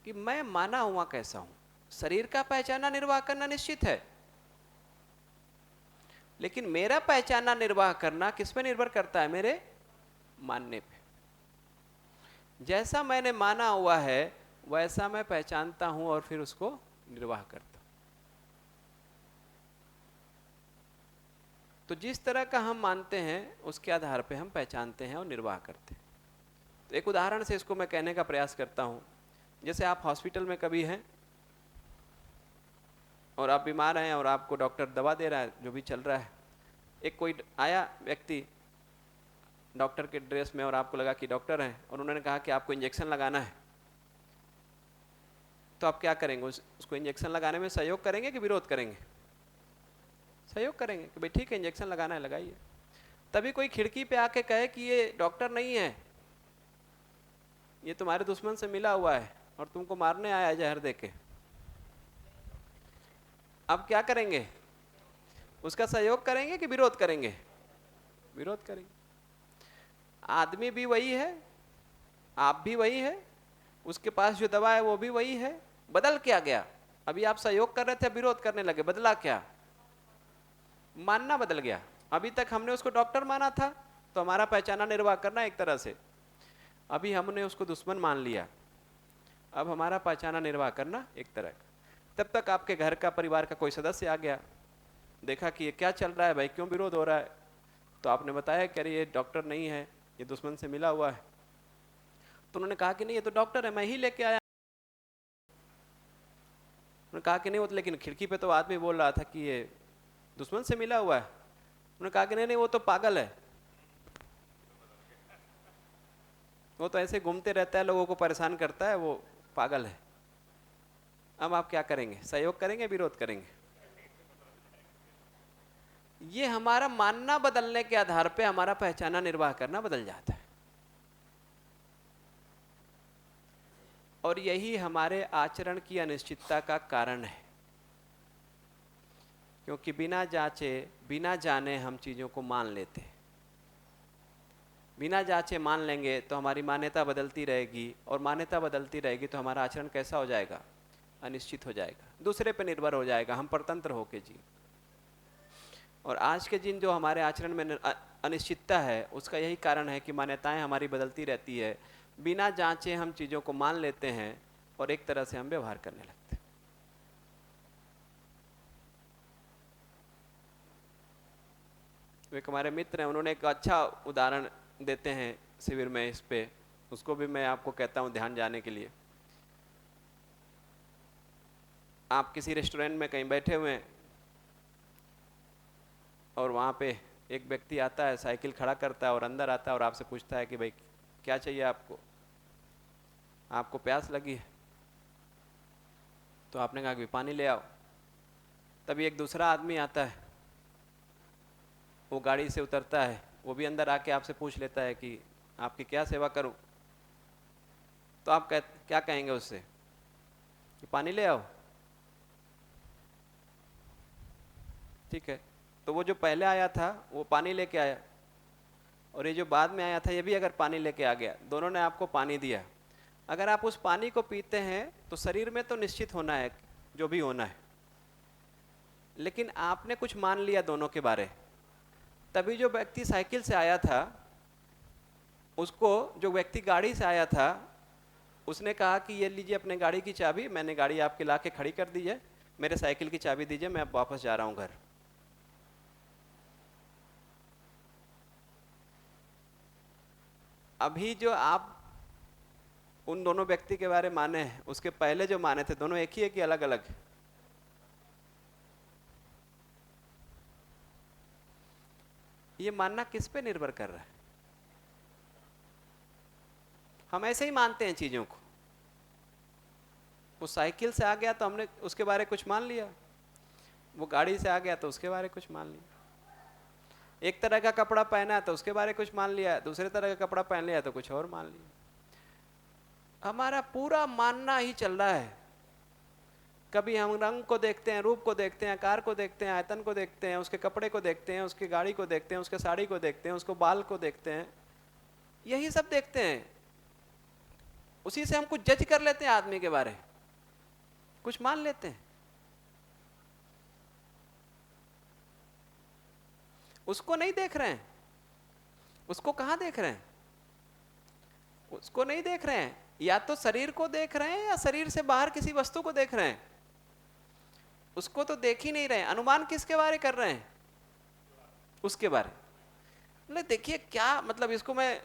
कि मैं माना हुआ कैसा हूं। शरीर का पहचाना निर्वाह करना निश्चित है, लेकिन मेरा पहचाना निर्वाह करना किस पे निर्भर करता है? मेरे मानने पे। जैसा मैंने माना हुआ है वैसा मैं पहचानता हूं और फिर उसको निर्वाह करता हूं। तो जिस तरह का हम मानते हैं उसके आधार पे हम पहचानते हैं और निर्वाह करते हैं। तो एक उदाहरण से इसको मैं कहने का प्रयास करता हूं। जैसे आप हॉस्पिटल में कभी हैं और आप बीमार हैं और आपको डॉक्टर दवा दे रहा है, जो भी चल रहा है। एक कोई आया व्यक्ति डॉक्टर के ड्रेस में और आपको लगा कि डॉक्टर हैं और उन्होंने कहा कि आपको इंजेक्शन लगाना है, तो आप क्या करेंगे? उसको इंजेक्शन लगाने में सहयोग करेंगे कि विरोध करेंगे? सहयोग करेंगे कि भाई ठीक है इंजेक्शन लगाना है लगाइए। तभी कोई खिड़की पे आके कहे कि ये डॉक्टर नहीं है, ये तुम्हारे दुश्मन से मिला हुआ है और तुमको मारने आया है जहर देके, अब क्या करेंगे? उसका सहयोग करेंगे कि विरोध करेंगे? विरोध करेंगे। आदमी भी वही है, आप भी वही है, उसके पास जो दवा है वो भी वही है। बदल क्या गया? अभी आप सहयोग कर रहे थे, विरोध करने लगे, बदला क्या? मानना बदल गया। अभी तक हमने उसको डॉक्टर माना था तो हमारा पहचाना निर्वाह करना एक तरह से, अभी हमने उसको दुश्मन मान लिया, अब हमारा पहचाना निर्वाह करना एक तरह का। तब तक आपके घर का परिवार का कोई सदस्य आ गया, देखा कि ये क्या चल रहा है भाई, क्यों विरोध हो रहा है, तो आपने बताया कि अरे ये डॉक्टर नहीं है, ये दुश्मन से मिला हुआ है। तो उन्होंने कहा कि नहीं ये तो डॉक्टर है, मैं ही लेके आया। उन्होंने कहा कि नहीं वो तो, लेकिन खिड़की पे तो आदमी बोल रहा था कि ये दुश्मन से मिला हुआ है। उन्होंने कहा कि नहीं नहीं वो तो पागल है, वो तो ऐसे घूमते रहता है, लोगों को परेशान करता है, वो पागल है। अब आप क्या करेंगे, सहयोग करेंगे, विरोध करेंगे? ये हमारा मानना बदलने के आधार पे हमारा पहचाना निर्वाह करना बदल जाता है, और यही हमारे आचरण की अनिश्चितता का कारण है। क्योंकि बिना जांचे बिना जाने हम चीजों को मान लेते हैं। बिना जांचे मान लेंगे तो हमारी मान्यता बदलती रहेगी, और मान्यता बदलती रहेगी तो हमारा आचरण कैसा हो जाएगा? अनिश्चित हो जाएगा, दूसरे पे निर्भर हो जाएगा, हम परतंत्र होके जी। और आज के जिन जो हमारे आचरण में अनिश्चितता है, उसका यही कारण है कि मान्यताएं हमारी बदलती रहती है, बिना जांचे हम चीज़ों को मान लेते हैं और एक तरह से हम व्यवहार करने लगते हैं। एक हमारे मित्र हैं, उन्होंने एक अच्छा उदाहरण देते हैं शिविर में इस पे, उसको भी मैं आपको कहता हूँ ध्यान जाने के लिए। आप किसी रेस्टोरेंट में कहीं बैठे हुए हैं और वहाँ पे एक व्यक्ति आता है, साइकिल खड़ा करता है और अंदर आता है और आपसे पूछता है कि भाई क्या चाहिए आपको, आपको प्यास लगी है। तो आपने कहा कि पानी ले आओ। तभी एक दूसरा आदमी आता है, वो गाड़ी से उतरता है, वो भी अंदर आके आपसे पूछ लेता है कि आपकी क्या सेवा करूं। तो आप क्या कहेंगे उससे कि पानी ले आओ? ठीक है, तो वो जो पहले आया था वो पानी लेके आया, और ये जो बाद में आया था ये भी अगर पानी लेके आ गया, दोनों ने आपको पानी दिया। अगर आप उस पानी को पीते हैं तो शरीर में तो निश्चित होना है जो भी होना है, लेकिन आपने कुछ मान लिया दोनों के बारे। तभी जो व्यक्ति साइकिल से आया था, उसको जो व्यक्ति गाड़ी से आया था, उसने कहा कि ये लीजिए अपने गाड़ी की चाबी, मैंने गाड़ी आपके ला के खड़ी कर दी है, मेरे साइकिल की चाबी दीजिए, मैं अब वापस जा रहा हूँ घर। अभी जो आप उन दोनों व्यक्ति के बारे माने हैं, उसके पहले जो माने थे, दोनों एक ही है कि अलग अलग? ये मानना किस पे निर्भर कर रहा है? हम ऐसे ही मानते हैं चीजों को। वो साइकिल से आ गया तो हमने उसके बारे कुछ मान लिया, वो गाड़ी से आ गया तो उसके बारे कुछ मान लिया, एक तरह का कपड़ा पहना तो उसके बारे कुछ मान लिया, दूसरे तरह का कपड़ा पहन लिया तो कुछ और मान लिया। हमारा पूरा मानना ही चल रहा है। कभी हम रंग को देखते हैं, रूप को देखते हैं, आकार को देखते हैं, आयतन को देखते हैं, उसके कपड़े को देखते हैं, उसकी गाड़ी को देखते हैं, उसके साड़ी को देखते हैं, उसको बाल को देखते हैं, यही सब देखते हैं। उसी से हम कुछ जज कर लेते हैं, आदमी के बारे कुछ मान लेते हैं। उसको नहीं देख रहे हैं, उसको कहां देख रहे हैं? उसको नहीं देख रहे हैं, या तो शरीर को देख रहे हैं या शरीर से बाहर किसी वस्तु को देख रहे हैं। उसको तो देख ही नहीं रहे, अनुमान किसके बारे कर रहे हैं? उसके बारे। मतलब देखिए क्या, मतलब इसको मैं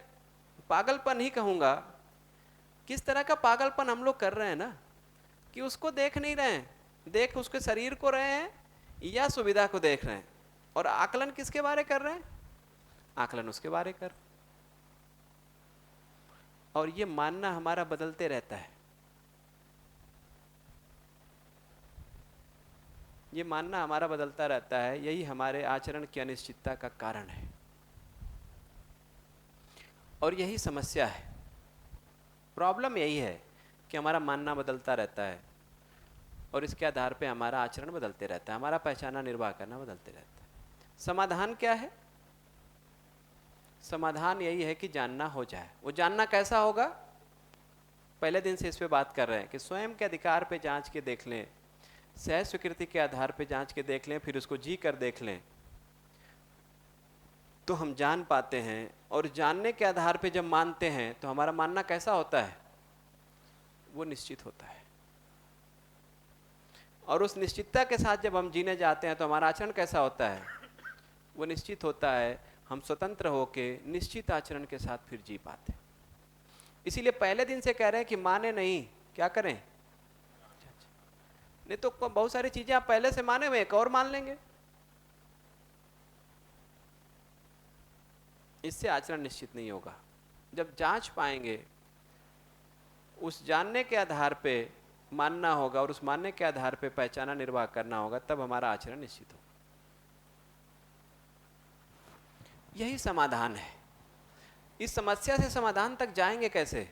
पागलपन ही कहूंगा। किस तरह का पागलपन हम लोग कर रहे हैं ना, कि उसको देख नहीं रहे हैं, देख उसके शरीर को रहे हैं या सुविधा को देख रहे हैं, और आकलन किसके बारे कर रहे हैं? आकलन उसके बारे कर। और ये मानना हमारा बदलते रहता है, ये मानना हमारा बदलता रहता है, यही हमारे आचरण की अनिश्चितता का कारण है, और यही समस्या है। प्रॉब्लम यही है कि हमारा मानना बदलता रहता है, और इसके आधार पे हमारा आचरण बदलते रहता है, हमारा पहचाना निर्वाह करना बदलते रहता है। समाधान क्या है? समाधान यही है कि जानना हो जाए। वो जानना कैसा होगा? पहले दिन से इस पे बात कर रहे हैं कि स्वयं के अधिकार पे जांच के देख लें, सह स्वीकृति के आधार पे जांच के देख लें, फिर उसको जी कर देख लें, तो हम जान पाते हैं। और जानने के आधार पे जब मानते हैं तो हमारा मानना कैसा होता है? वो निश्चित होता है। और उस निश्चितता के साथ जब हम जीने जाते हैं तो हमारा आचरण कैसा होता है? वो निश्चित होता है, हम स्वतंत्र होके निश्चित आचरण के साथ फिर जी पाते। इसीलिए पहले दिन से कह रहे हैं कि माने नहीं, क्या करें? नहीं तो बहुत सारी चीजें आप पहले से माने हुए एक और मान लेंगे, इससे आचरण निश्चित नहीं होगा। जब जांच पाएंगे, उस जानने के आधार पे मानना होगा और उस मानने के आधार पे पहचाना निर्वाह करना होगा, तब हमारा आचरण निश्चित होगा। यही समाधान है। इस समस्या से समाधान तक जाएंगे कैसे?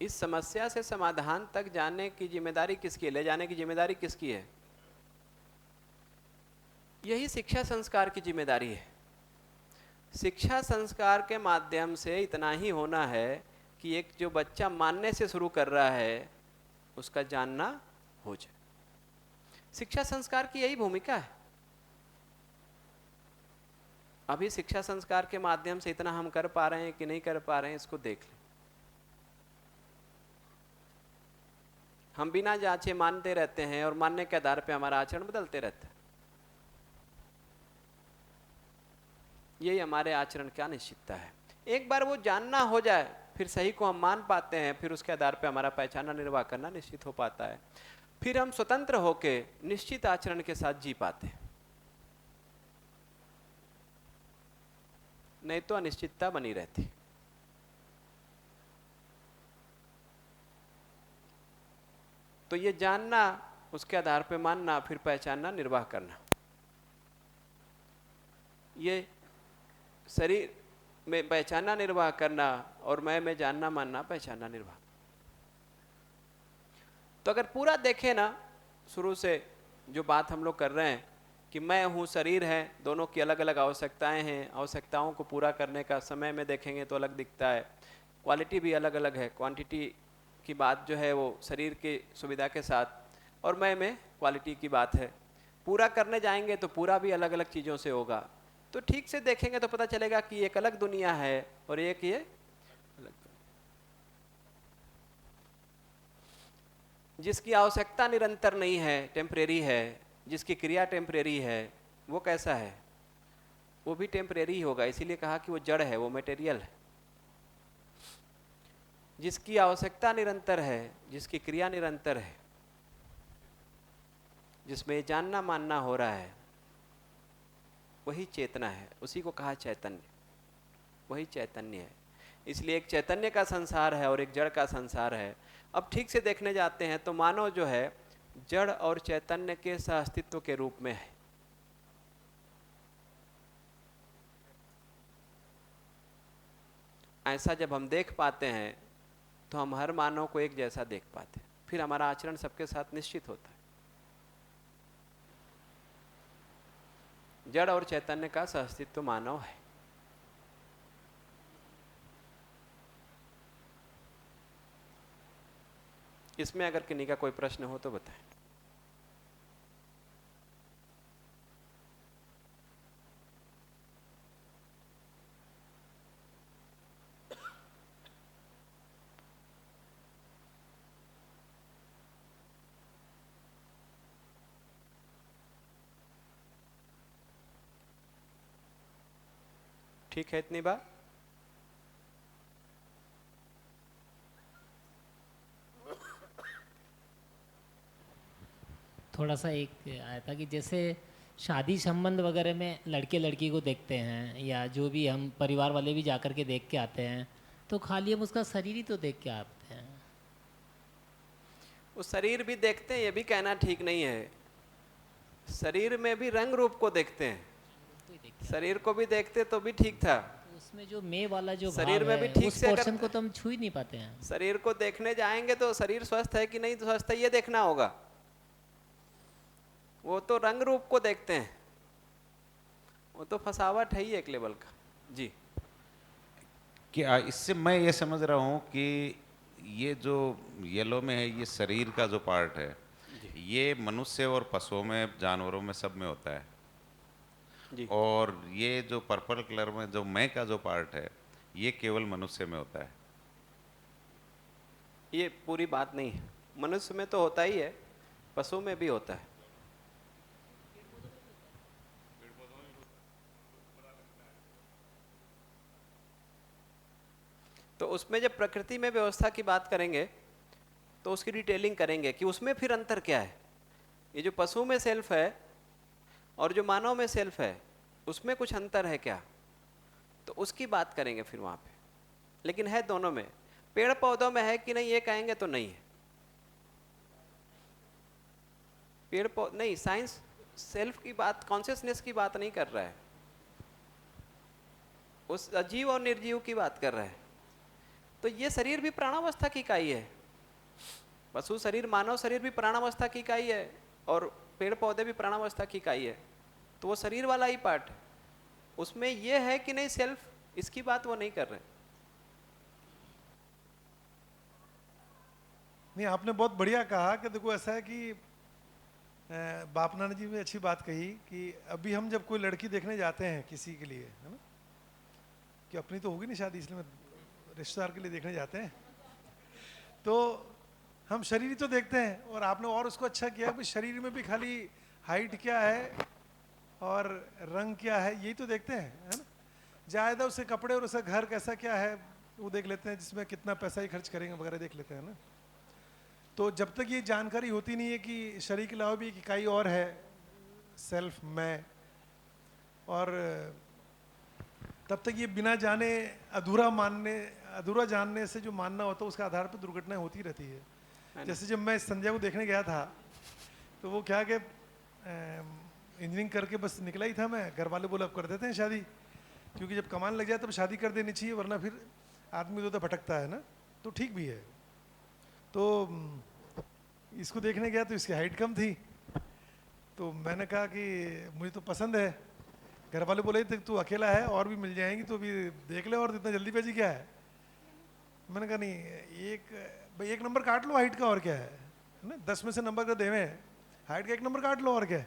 इस समस्या से समाधान तक जाने की जिम्मेदारी किसकी है? ले जाने की जिम्मेदारी किसकी है? यही शिक्षा संस्कार की जिम्मेदारी है। शिक्षा संस्कार के माध्यम से इतना ही होना है कि एक जो बच्चा मानने से शुरू कर रहा है उसका जानना हो जाए। शिक्षा संस्कार की यही भूमिका है। अभी शिक्षा संस्कार के माध्यम से इतना हम कर पा रहे हैं कि नहीं कर पा रहे हैं, इसको देख लें। हम बिना जांचे मानते रहते हैं और मानने के आधार पे हमारा आचरण बदलते रहता है। यही हमारे आचरण क्या निश्चितता है। एक बार वो जानना हो जाए, फिर सही को हम मान पाते हैं, फिर उसके आधार पे हमारा पहचाना निर्वाह करना निश्चित हो पाता है। फिर हम स्वतंत्र होके निश्चित आचरण के साथ जी पाते हैं। नहीं तो अनिश्चितता बनी रहती। तो ये जानना, उसके आधार पे मानना, फिर पहचानना निर्वाह करना, ये शरीर में पहचानना निर्वाह करना और मैं में जानना मानना पहचानना निर्वाह। तो अगर पूरा देखें ना, शुरू से जो बात हम लोग कर रहे हैं कि मैं हूँ, शरीर है, दोनों की अलग अलग आवश्यकताएं हैं। आवश्यकताओं को पूरा करने का समय में देखेंगे तो अलग दिखता है, क्वालिटी भी अलग अलग है। क्वांटिटी की बात जो है वो शरीर की सुविधा के साथ, और मैं में क्वालिटी की बात है। पूरा करने जाएंगे तो पूरा भी अलग अलग चीज़ों से होगा। तो ठीक से देखेंगे तो पता चलेगा कि एक अलग दुनिया है और एक ये अलग दुनिया। जिसकी आवश्यकता निरंतर नहीं है, टेम्परेरी है, जिसकी क्रिया टेम्परेरी है, वो कैसा है? वो भी टेम्परेरी होगा। इसीलिए कहा कि वो जड़ है, वो मटेरियल है। जिसकी आवश्यकता निरंतर है, जिसकी क्रिया निरंतर है, जिसमें जानना मानना हो रहा है, वही चेतना है। उसी को कहा चैतन्य, वही चैतन्य है। इसलिए एक चैतन्य का संसार है और एक जड़ का संसार है। अब ठीक से देखने जाते हैं तो मानव जो है जड़ और चैतन्य के सहअस्तित्व के रूप में है। ऐसा जब हम देख पाते हैं तो हम हर मानव को एक जैसा देख पाते हैं, फिर हमारा आचरण सबके साथ निश्चित होता है। जड़ और चैतन्य का सहअस्तित्व मानव है। इसमें अगर किन्हीं का कोई प्रश्न हो तो बताएं। ठीक है, इतनी बात। थोड़ा सा एक आया था कि जैसे शादी संबंध वगैरह में लड़के लड़की को देखते हैं, या जो भी हम परिवार वाले भी जाकर के देख के आते हैं, तो खाली हम उसका शरीर ही तो देख के आते हैं। वो शरीर भी देखते हैं, ये भी कहना ठीक नहीं है। शरीर में भी रंग रूप को देखते हैं। तो ही देखते शरीर को भी देखते तो भी ठीक था। हैं। तो उसमें जो मैं वाला जो शरीर भाव में भी है, ठीक उस से अगर- पोर्शन को तो हम छू ही नहीं पाते हैं। शरीर को देखने जाएंगे तो शरीर स्वस्थ है कि नहीं स्वस्थ है ये देखना होगा। वो तो रंग रूप को देखते हैं, वो तो फसावट है ही एक लेवल का। जी, कि इससे मैं ये समझ रहा हूँ कि ये जो येलो में है, ये शरीर का जो पार्ट है, ये मनुष्य और पशुओं में, जानवरों में, सब में होता है। जी, और ये जो पर्पल कलर में जो मैं का जो पार्ट है, ये केवल मनुष्य में होता है। ये पूरी बात नहीं है। मनुष्य में तो होता ही है, पशु में भी होता है। तो उसमें जब प्रकृति में व्यवस्था की बात करेंगे तो उसकी डिटेलिंग करेंगे कि उसमें फिर अंतर क्या है। ये जो पशु में सेल्फ है और जो मानव में सेल्फ है, उसमें कुछ अंतर है क्या, तो उसकी बात करेंगे फिर वहाँ पे। लेकिन है दोनों में। पेड़ पौधों में है कि नहीं ये कहेंगे तो नहीं है। पेड़ पौध नहीं, साइंस सेल्फ की बात, कॉन्शियसनेस की बात नहीं कर रहा है, उस अजीव और निर्जीव की बात कर रहा है। तो ये शरीर भी प्राणावस्था की इकाई है। पशु शरीर, मानव शरीर भी प्राणावस्था की इकाई है और पेड़ पौधे भी प्राणावस्था की इकाई है। तो वो शरीर वाला ही पार्ट है, उसमें ये है कि नहीं सेल्फ, इसकी बात वो नहीं कर रहे। नहीं, आपने बहुत बढ़िया कहा कि देखो ऐसा है कि बाप नाना जी ने अच्छी बात कही कि अभी हम जब कोई लड़की देखने जाते हैं किसी के लिए, है ना, कि अपनी तो होगी नहीं शादी, इसलिए रिश्तेदार के लिए देखने जाते हैं, तो हम शरीर ही तो देखते हैं। और आपने और उसको अच्छा किया कि शरीर में भी खाली हाइट क्या है और रंग क्या है यही तो देखते हैं, है ना। ज़्यादा उसके कपड़े और उसका घर कैसा क्या है वो देख लेते हैं, जिसमें कितना पैसा ही खर्च करेंगे वगैरह देख लेते हैं ना। तो जब तक ये जानकारी होती नहीं है कि शरीर के अलावा भी एक इकाई और है, सेल्फ, मैं, और तब तक ये बिना जाने अधूरा जानने से जो मानना होता है उसके आधार पर दुर्घटनाएं होती रहती है। जैसे जब मैं संजय को देखने गया था तो वो क्या कि इंजीनियरिंग करके बस निकला ही था मैं, घर वाले बोले अब कर देते हैं शादी, क्योंकि जब कमाने लग जाए तब शादी कर देनी चाहिए, वरना फिर आदमी तो भटकता है ना। तो ठीक भी है। तो इसको देखने गया तो इसकी हाइट कम थी, तो मैंने कहा कि मुझे तो पसंद है। घर वाले बोले थे तू अकेला है और भी मिल जाएंगी तो अभी देख ले, और इतना जल्दी भेजी क्या है। मैंने कहा नहीं, एक नंबर काट लो हाइट का, और क्या है ना, 10 में से नंबर का देवे, हाइट का 1 नंबर काट लो और क्या है।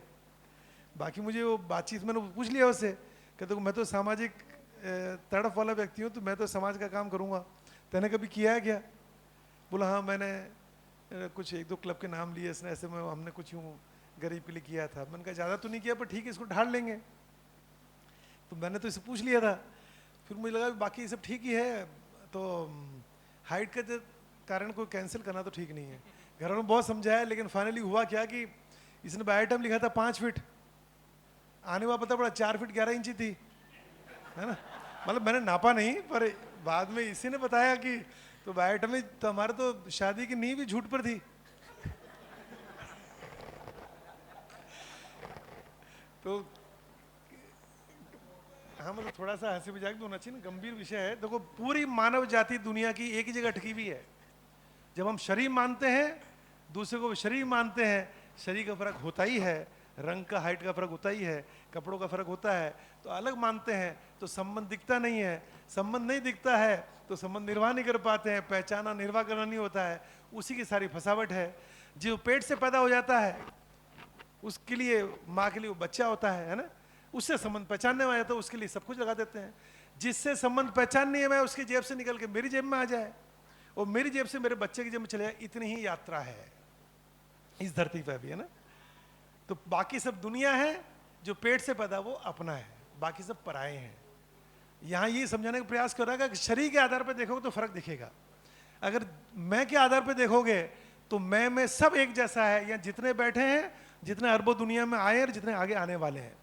बाकी मुझे वो बातचीत मैंने पूछ लिया उससे कि देखो मैं तो सामाजिक तड़फ वाला व्यक्ति हूँ, तो मैं तो समाज का काम करूँगा, तैने कभी किया है क्या। बोला हाँ मैंने कुछ 1-2 क्लब के नाम लिए, इसने ऐसे में हमने कुछ यूँ गरीब के लिए किया था। मैंने कहा ज़्यादा तो नहीं किया पर ठीक है इसको ढाल लेंगे। तो मैंने तो इसे पूछ लिया था, फिर मुझे लगा बाकी सब ठीक ही है, तो हाइट के कारण को कैंसिल करना तो ठीक नहीं है। घर वालों ने बहुत समझाया, लेकिन फाइनली हुआ क्या कि इसने बायोटाइम लिखा था 5 फीट, आने वाला पता पड़ा 4 फीट 11 इंची थी, है ना। मतलब मैंने नापा नहीं, पर बाद में इसी ने बताया कि तो बायोटाइम में तो हमारे तो शादी की नींव भी झूठ पर थी। तो हाँ, मतलब थोड़ा सा हंसी मजाक भी होना चाहिए ना, गंभीर विषय है। देखो पूरी मानव जाति दुनिया की एक ही जगह अटकी हुई है। जब हम शरीर मानते हैं, दूसरे को शरीर मानते हैं, शरीर का फर्क होता ही है, रंग का हाइट का फर्क होता ही है, कपड़ों का फर्क होता है, तो अलग मानते हैं तो संबंध दिखता नहीं है। संबंध नहीं दिखता है तो संबंध निर्वाह नहीं कर पाते हैं, पहचाना निर्वाह करना नहीं होता है। उसी की सारी फसावट है। जो पेट से पैदा हो जाता है उसके लिए, माँ के लिए वो बच्चा होता है ना, उससे संबंध पहचानने में आ जाता है, उसके लिए सब कुछ लगा देते हैं। जिससे संबंध पहचानने में उसकी जेब से निकल के मेरी जेब में आ जाए और मेरी जेब से मेरे बच्चे की जेब में चले जाए, इतनी ही यात्रा है इस धरती पर भी, है ना। तो बाकी सब दुनिया है, जो पेट से पैदा वो अपना है, बाकी सब पराए हैं। यहाँ ये समझाने का प्रयास कर रहा है कि शरीर के आधार पर देखोगे तो फर्क दिखेगा, अगर मैं के आधार पर देखोगे तो मैं में सब एक जैसा है। यहाँ जितने बैठे हैं, जितने अरबों दुनिया में आए और जितने आगे आने वाले हैं,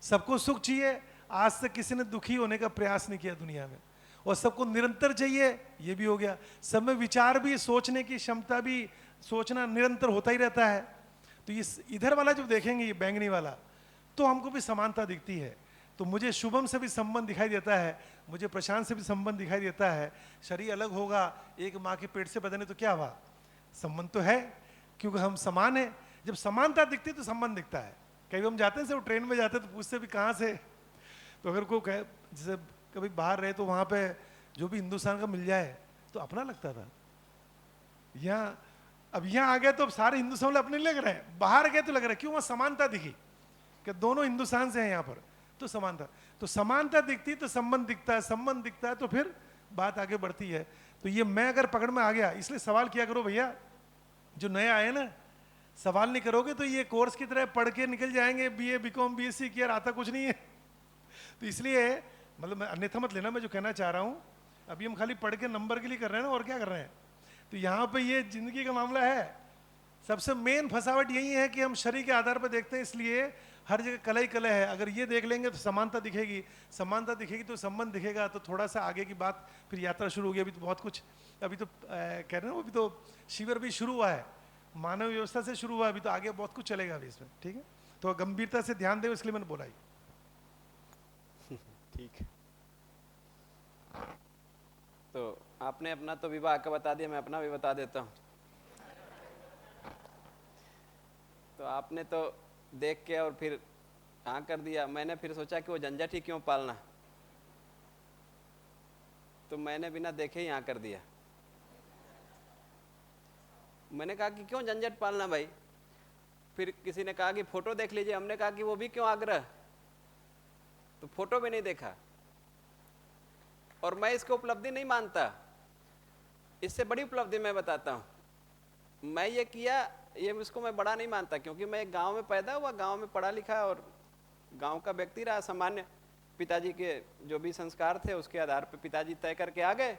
सबको सुख चाहिए। आज तक किसी ने दुखी होने का प्रयास नहीं किया दुनिया में, और सबको निरंतर चाहिए, ये भी हो गया। सब में विचार भी, सोचने की क्षमता भी, सोचना निरंतर होता ही रहता है। तो इस इधर वाला जो देखेंगे, ये बैंगनी वाला, तो हमको भी समानता दिखती है। तो मुझे शुभम से भी संबंध दिखाई देता है, मुझे प्रशांत से भी संबंध दिखाई देता है। शरीर अलग होगा, एक माँ के पेट से बदने तो क्या हुआ, संबंध तो है, क्योंकि हम समान है। जब समानता दिखती है तो संबंध दिखता है। कभी हम जाते हैं, सिर्फ ट्रेन में जाते हैं तो पूछते भी कहाँ से, तो अगर कोई कहे जैसे कभी बाहर रहे तो वहाँ पे जो भी हिंदुस्तान का मिल जाए तो अपना लगता था। यहाँ अब यहाँ आ गए तो अब सारे हिंदुस्तान वाले अपने लग रहे हैं, बाहर गए तो लग रहा है, क्यों, वहाँ समानता दिखी कि दोनों हिंदुस्तान से हैं यहाँ पर, तो समानता दिखती तो संबंध दिखता है, संबंध दिखता है तो फिर बात आगे बढ़ती है। तो ये मैं अगर पकड़ में आ गया, इसलिए सवाल किया करो भैया, जो नया आए ना, सवाल नहीं करोगे तो ये कोर्स की तरह पढ़ के निकल जाएंगे, बीए बीकॉम बीएससी किया, आता कुछ नहीं है। तो इसलिए मतलब मैं अन्यथा मत लेना, मैं जो कहना चाह रहा हूँ, अभी हम खाली पढ़ के नंबर के लिए कर रहे हैं ना, और क्या कर रहे हैं। तो यहाँ पे ये जिंदगी का मामला है। सबसे मेन फंसावट यही है कि हम शरीर के आधार पर देखते हैं, इसलिए हर जगह कला ही कला है। अगर ये देख लेंगे तो समानता दिखेगी, समानता दिखेगी तो संबंध दिखेगा, तो थोड़ा सा आगे की बात फिर यात्रा शुरू होगी। अभी तो बहुत कुछ, अभी तो कह रहे हैं, अभी तो शिविर भी शुरू हुआ है, मानव व्यवस्था से शुरू हुआ, अभी तो आगे बहुत कुछ चलेगा अभी इसमें, ठीक है। तो गंभीरता से ध्यान दे, इसलिए मैंने बोला ही। ठीक है, तो आपने अपना तो विवाह का बता दिया, मैं अपना भी बता देता हूँ। तो आपने तो देख के और फिर हाँ कर दिया, मैंने फिर सोचा कि वो झंझट ही क्यों पालना, तो मैंने बिना देखे ही हाँ कर दिया। मैंने कहा कि क्यों झंझट पालना भाई। फिर किसी ने कहा कि फोटो देख लीजिए, हमने कहा कि वो भी क्यों आग्रह, तो फोटो भी नहीं देखा। और मैं इसको उपलब्धि नहीं मानता, इससे बड़ी उपलब्धि मैं बताता हूँ। मैं ये किया, ये इसको मैं बड़ा नहीं मानता, क्योंकि मैं एक गांव में पैदा हुआ, गांव में पढ़ा लिखा और गांव का व्यक्ति रहा। सामान्य पिताजी के जो भी संस्कार थे उसके आधार पर पिताजी तय करके आ गए।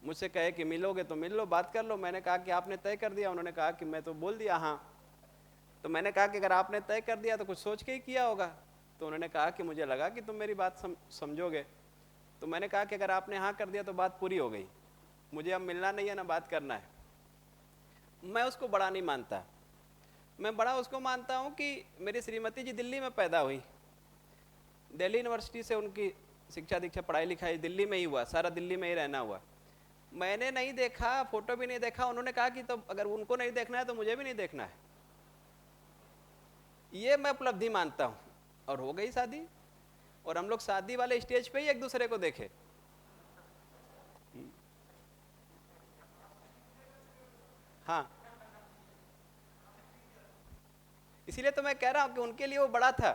मुझसे कहे कि मिलोगे तो मिल लो, बात कर लो। मैंने कहा कि आपने तय कर दिया। उन्होंने कहा कि मैं तो बोल दिया हाँ। तो मैंने कहा कि अगर आपने तय कर दिया तो कुछ सोच के ही किया होगा। तो उन्होंने कहा कि मुझे लगा कि तुम मेरी बात समझोगे। तो मैंने कहा कि अगर आपने हाँ कर दिया तो बात पूरी हो गई, मुझे अब मिलना नहीं है ना बात करना है। मैं उसको बड़ा नहीं मानता। मैं बड़ा उसको मानता हूँ कि मेरी श्रीमती जी दिल्ली में पैदा हुई, दिल्ली यूनिवर्सिटी से उनकी शिक्षा दीक्षा पढ़ाई लिखाई दिल्ली में ही हुआ, सारा दिल्ली में ही रहना हुआ। मैंने नहीं देखा, फोटो भी नहीं देखा। उन्होंने कहा कि तो अगर उनको नहीं देखना है तो मुझे भी नहीं देखना है। ये मैं उपलब्धि मानता हूँ। और हो गई शादी, और हम लोग शादी वाले स्टेज पे ही एक दूसरे को देखे। हाँ, इसीलिए तो मैं कह रहा हूं कि उनके लिए वो बड़ा था,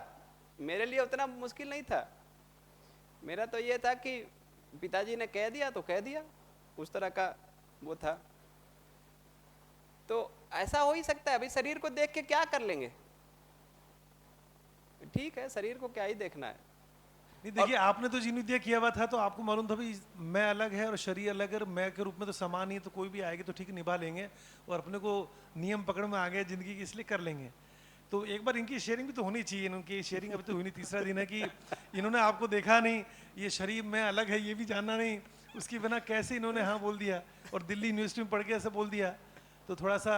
मेरे लिए उतना मुश्किल नहीं था। मेरा तो ये था कि पिताजी ने कह दिया तो कह दिया, उस तरह का वो था। तो ऐसा हो ही सकता है। अभी शरीर को देख के क्या कर लेंगे, ठीक है, शरीर को क्या ही देखना है। नहीं देखिए, आपने तो जीवन विद्या किया हुआ था, तो आपको मालूम था भाई मैं अलग है और शरीर अलग है, और मैं के रूप में तो समान ही है, तो कोई भी आएगी तो ठीक निभा लेंगे, और अपने को नियम पकड़ में आ गए जिंदगी की, इसलिए कर लेंगे। तो एक बार इनकी शेयरिंग भी तो होनी चाहिए। इनकी शेयरिंग अभी तो हुई नहीं, तीसरा दिन है कि इन्होंने आपको देखा नहीं, ये शरीर में अलग है ये भी जानना नहीं, उसकी बिना कैसे इन्होंने हाँ बोल दिया, और दिल्ली यूनिवर्सिटी में पढ़ के ऐसा बोल दिया। तो थोड़ा सा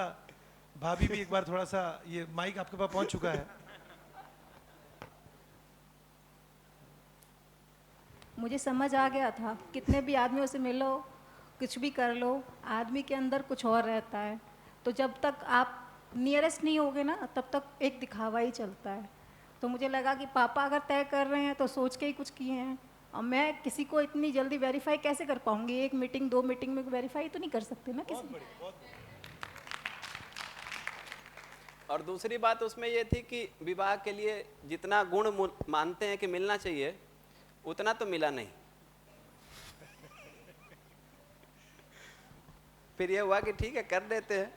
भाभी भी एक बार थोड़ा सा, ये माइक आपके पास पहुंच चुका है। मुझे समझ आ गया था, कितने भी आदमियों से मिलो, कुछ भी कर लो, आदमी के अंदर कुछ और रहता है। तो जब तक आप नियरेस्ट नहीं होगे ना, तब तक एक दिखावा ही चलता है। तो मुझे लगा कि पापा अगर तय कर रहे हैं तो सोच के ही कुछ किए हैं, और मैं किसी को इतनी जल्दी वेरीफाई कैसे कर पाऊंगी। एक मीटिंग 2 मीटिंग में वेरीफाई तो नहीं कर सकते ना किसी। और दूसरी बात उसमें ये थी कि विवाह के लिए जितना गुण मानते हैं कि मिलना चाहिए, उतना तो मिला नहीं। फिर ये हुआ कि ठीक है कर देते हैं,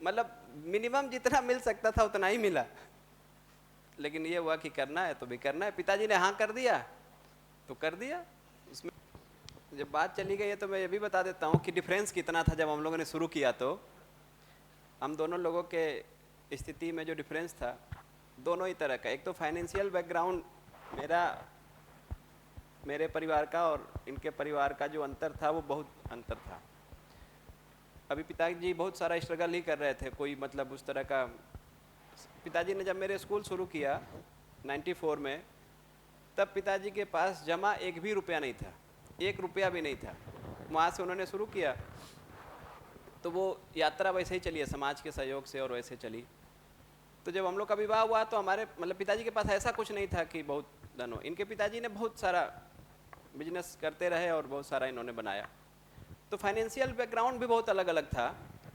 मतलब मिनिमम जितना मिल सकता था उतना ही मिला। लेकिन ये हुआ कि करना है तो भी करना है। पिताजी ने हाँ कर दिया तो कर दिया। उसमें जब बात चली गई है तो मैं ये भी बता देता हूँ कि डिफरेंस कितना था जब हम लोगों ने शुरू किया। तो हम दोनों लोगों के स्थिति में जो डिफरेंस था, दोनों ही तरह का। एक तो फाइनेंशियल बैकग्राउंड मेरे परिवार का और इनके परिवार का जो अंतर था वो बहुत अंतर था। अभी पिताजी बहुत सारा स्ट्रगल ही कर रहे थे, कोई मतलब उस तरह का। पिताजी ने जब मेरे स्कूल शुरू किया 94 में, तब पिताजी के पास जमा 1 भी रुपया नहीं था, 1 रुपया भी नहीं था। वहाँ से उन्होंने शुरू किया, तो वो यात्रा वैसे ही चली है समाज के सहयोग से, और वैसे चली। तो जब हम लोग का विवाह हुआ तो हमारे मतलब पिताजी के पास ऐसा कुछ नहीं था कि बहुत धन हो। इनके पिताजी ने बहुत सारा बिजनेस करते रहे और बहुत सारा इन्होंने बनाया। तो फाइनेंशियल बैकग्राउंड भी बहुत अलग अलग था।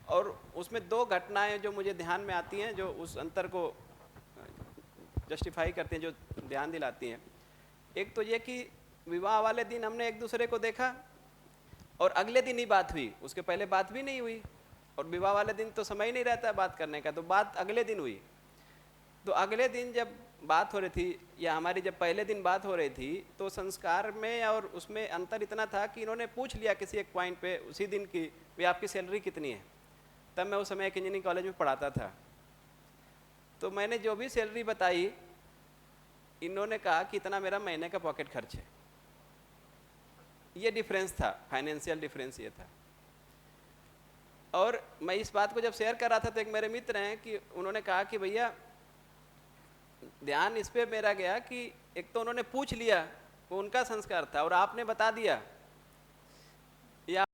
और उसमें 2 घटनाएं जो मुझे ध्यान में आती हैं, जो उस अंतर को जस्टिफाई करती हैं, जो ध्यान दिलाती हैं। एक तो ये कि विवाह वाले दिन हमने एक दूसरे को देखा और अगले दिन ही बात हुई, उसके पहले बात भी नहीं हुई। और विवाह वाले दिन तो समय ही नहीं रहता है बात करने का, तो बात अगले दिन हुई। तो अगले दिन जब बात हो रही थी, या हमारी जब पहले दिन बात हो रही थी, तो संस्कार में और उसमें अंतर इतना था कि इन्होंने पूछ लिया किसी एक पॉइंट पे उसी दिन की, भी आपकी सैलरी कितनी है। तब मैं उस समय एक इंजीनियरिंग कॉलेज में पढ़ाता था, तो मैंने जो भी सैलरी बताई, इन्होंने कहा कि इतना मेरा महीने का पॉकेट खर्च है। ये डिफरेंस था, फाइनेंशियल डिफरेंस ये था। और मैं इस बात को जब शेयर कर रहा था तो एक मेरे मित्र हैं कि उन्होंने कहा कि भैया ध्यान इस पे मेरा गया कि एक तो उन्होंने पूछ लिया, वो उनका संस्कार था, और आपने बता दिया, या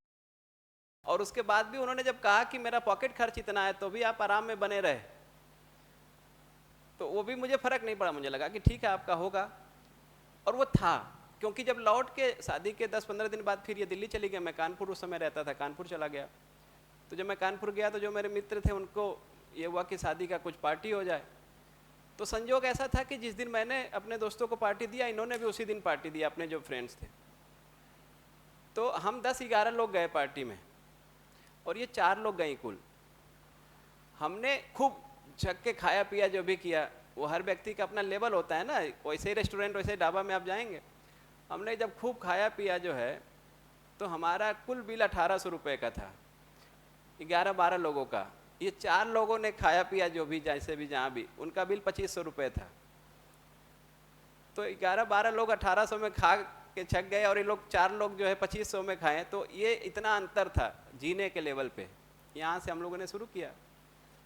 और उसके बाद भी उन्होंने जब कहा कि मेरा पॉकेट खर्च इतना है तो भी आप आराम में बने रहे, तो वो भी मुझे फर्क नहीं पड़ा। मुझे लगा कि ठीक है आपका होगा, और वो था। क्योंकि जब लौट के शादी के 10-15 दिन बाद फिर ये दिल्ली चली गई, मैं कानपुर उस समय रहता था, कानपुर चला गया। तो जब मैं कानपुर गया तो जो मेरे मित्र थे उनको ये हुआ कि शादी का कुछ पार्टी हो जाए। तो संजोग ऐसा था कि जिस दिन मैंने अपने दोस्तों को पार्टी दिया, इन्होंने भी उसी दिन पार्टी दिया, अपने जो फ्रेंड्स थे। तो हम 10-11 लोग गए पार्टी में, और ये 4 लोग गए कुल। हमने खूब छक के खाया पिया, जो भी किया। वो हर व्यक्ति का अपना लेवल होता है ना, वैसे ही रेस्टोरेंट वैसे ही ढाबा में आप जाएंगे। हमने जब खूब खाया पिया जो है, तो हमारा कुल बिल 1800 रुपये का था, 11-12 लोगों का। ये 4 लोगों ने खाया पिया जो भी, जैसे भी जहाँ भी, उनका बिल 2500 रुपये था। तो 11-12 लोग 1800 में खा के छक गए, और ये लोग 4 लोग जो है 2500 में खाएं। तो ये इतना अंतर था जीने के लेवल पे। यहाँ से हम लोगों ने शुरू किया।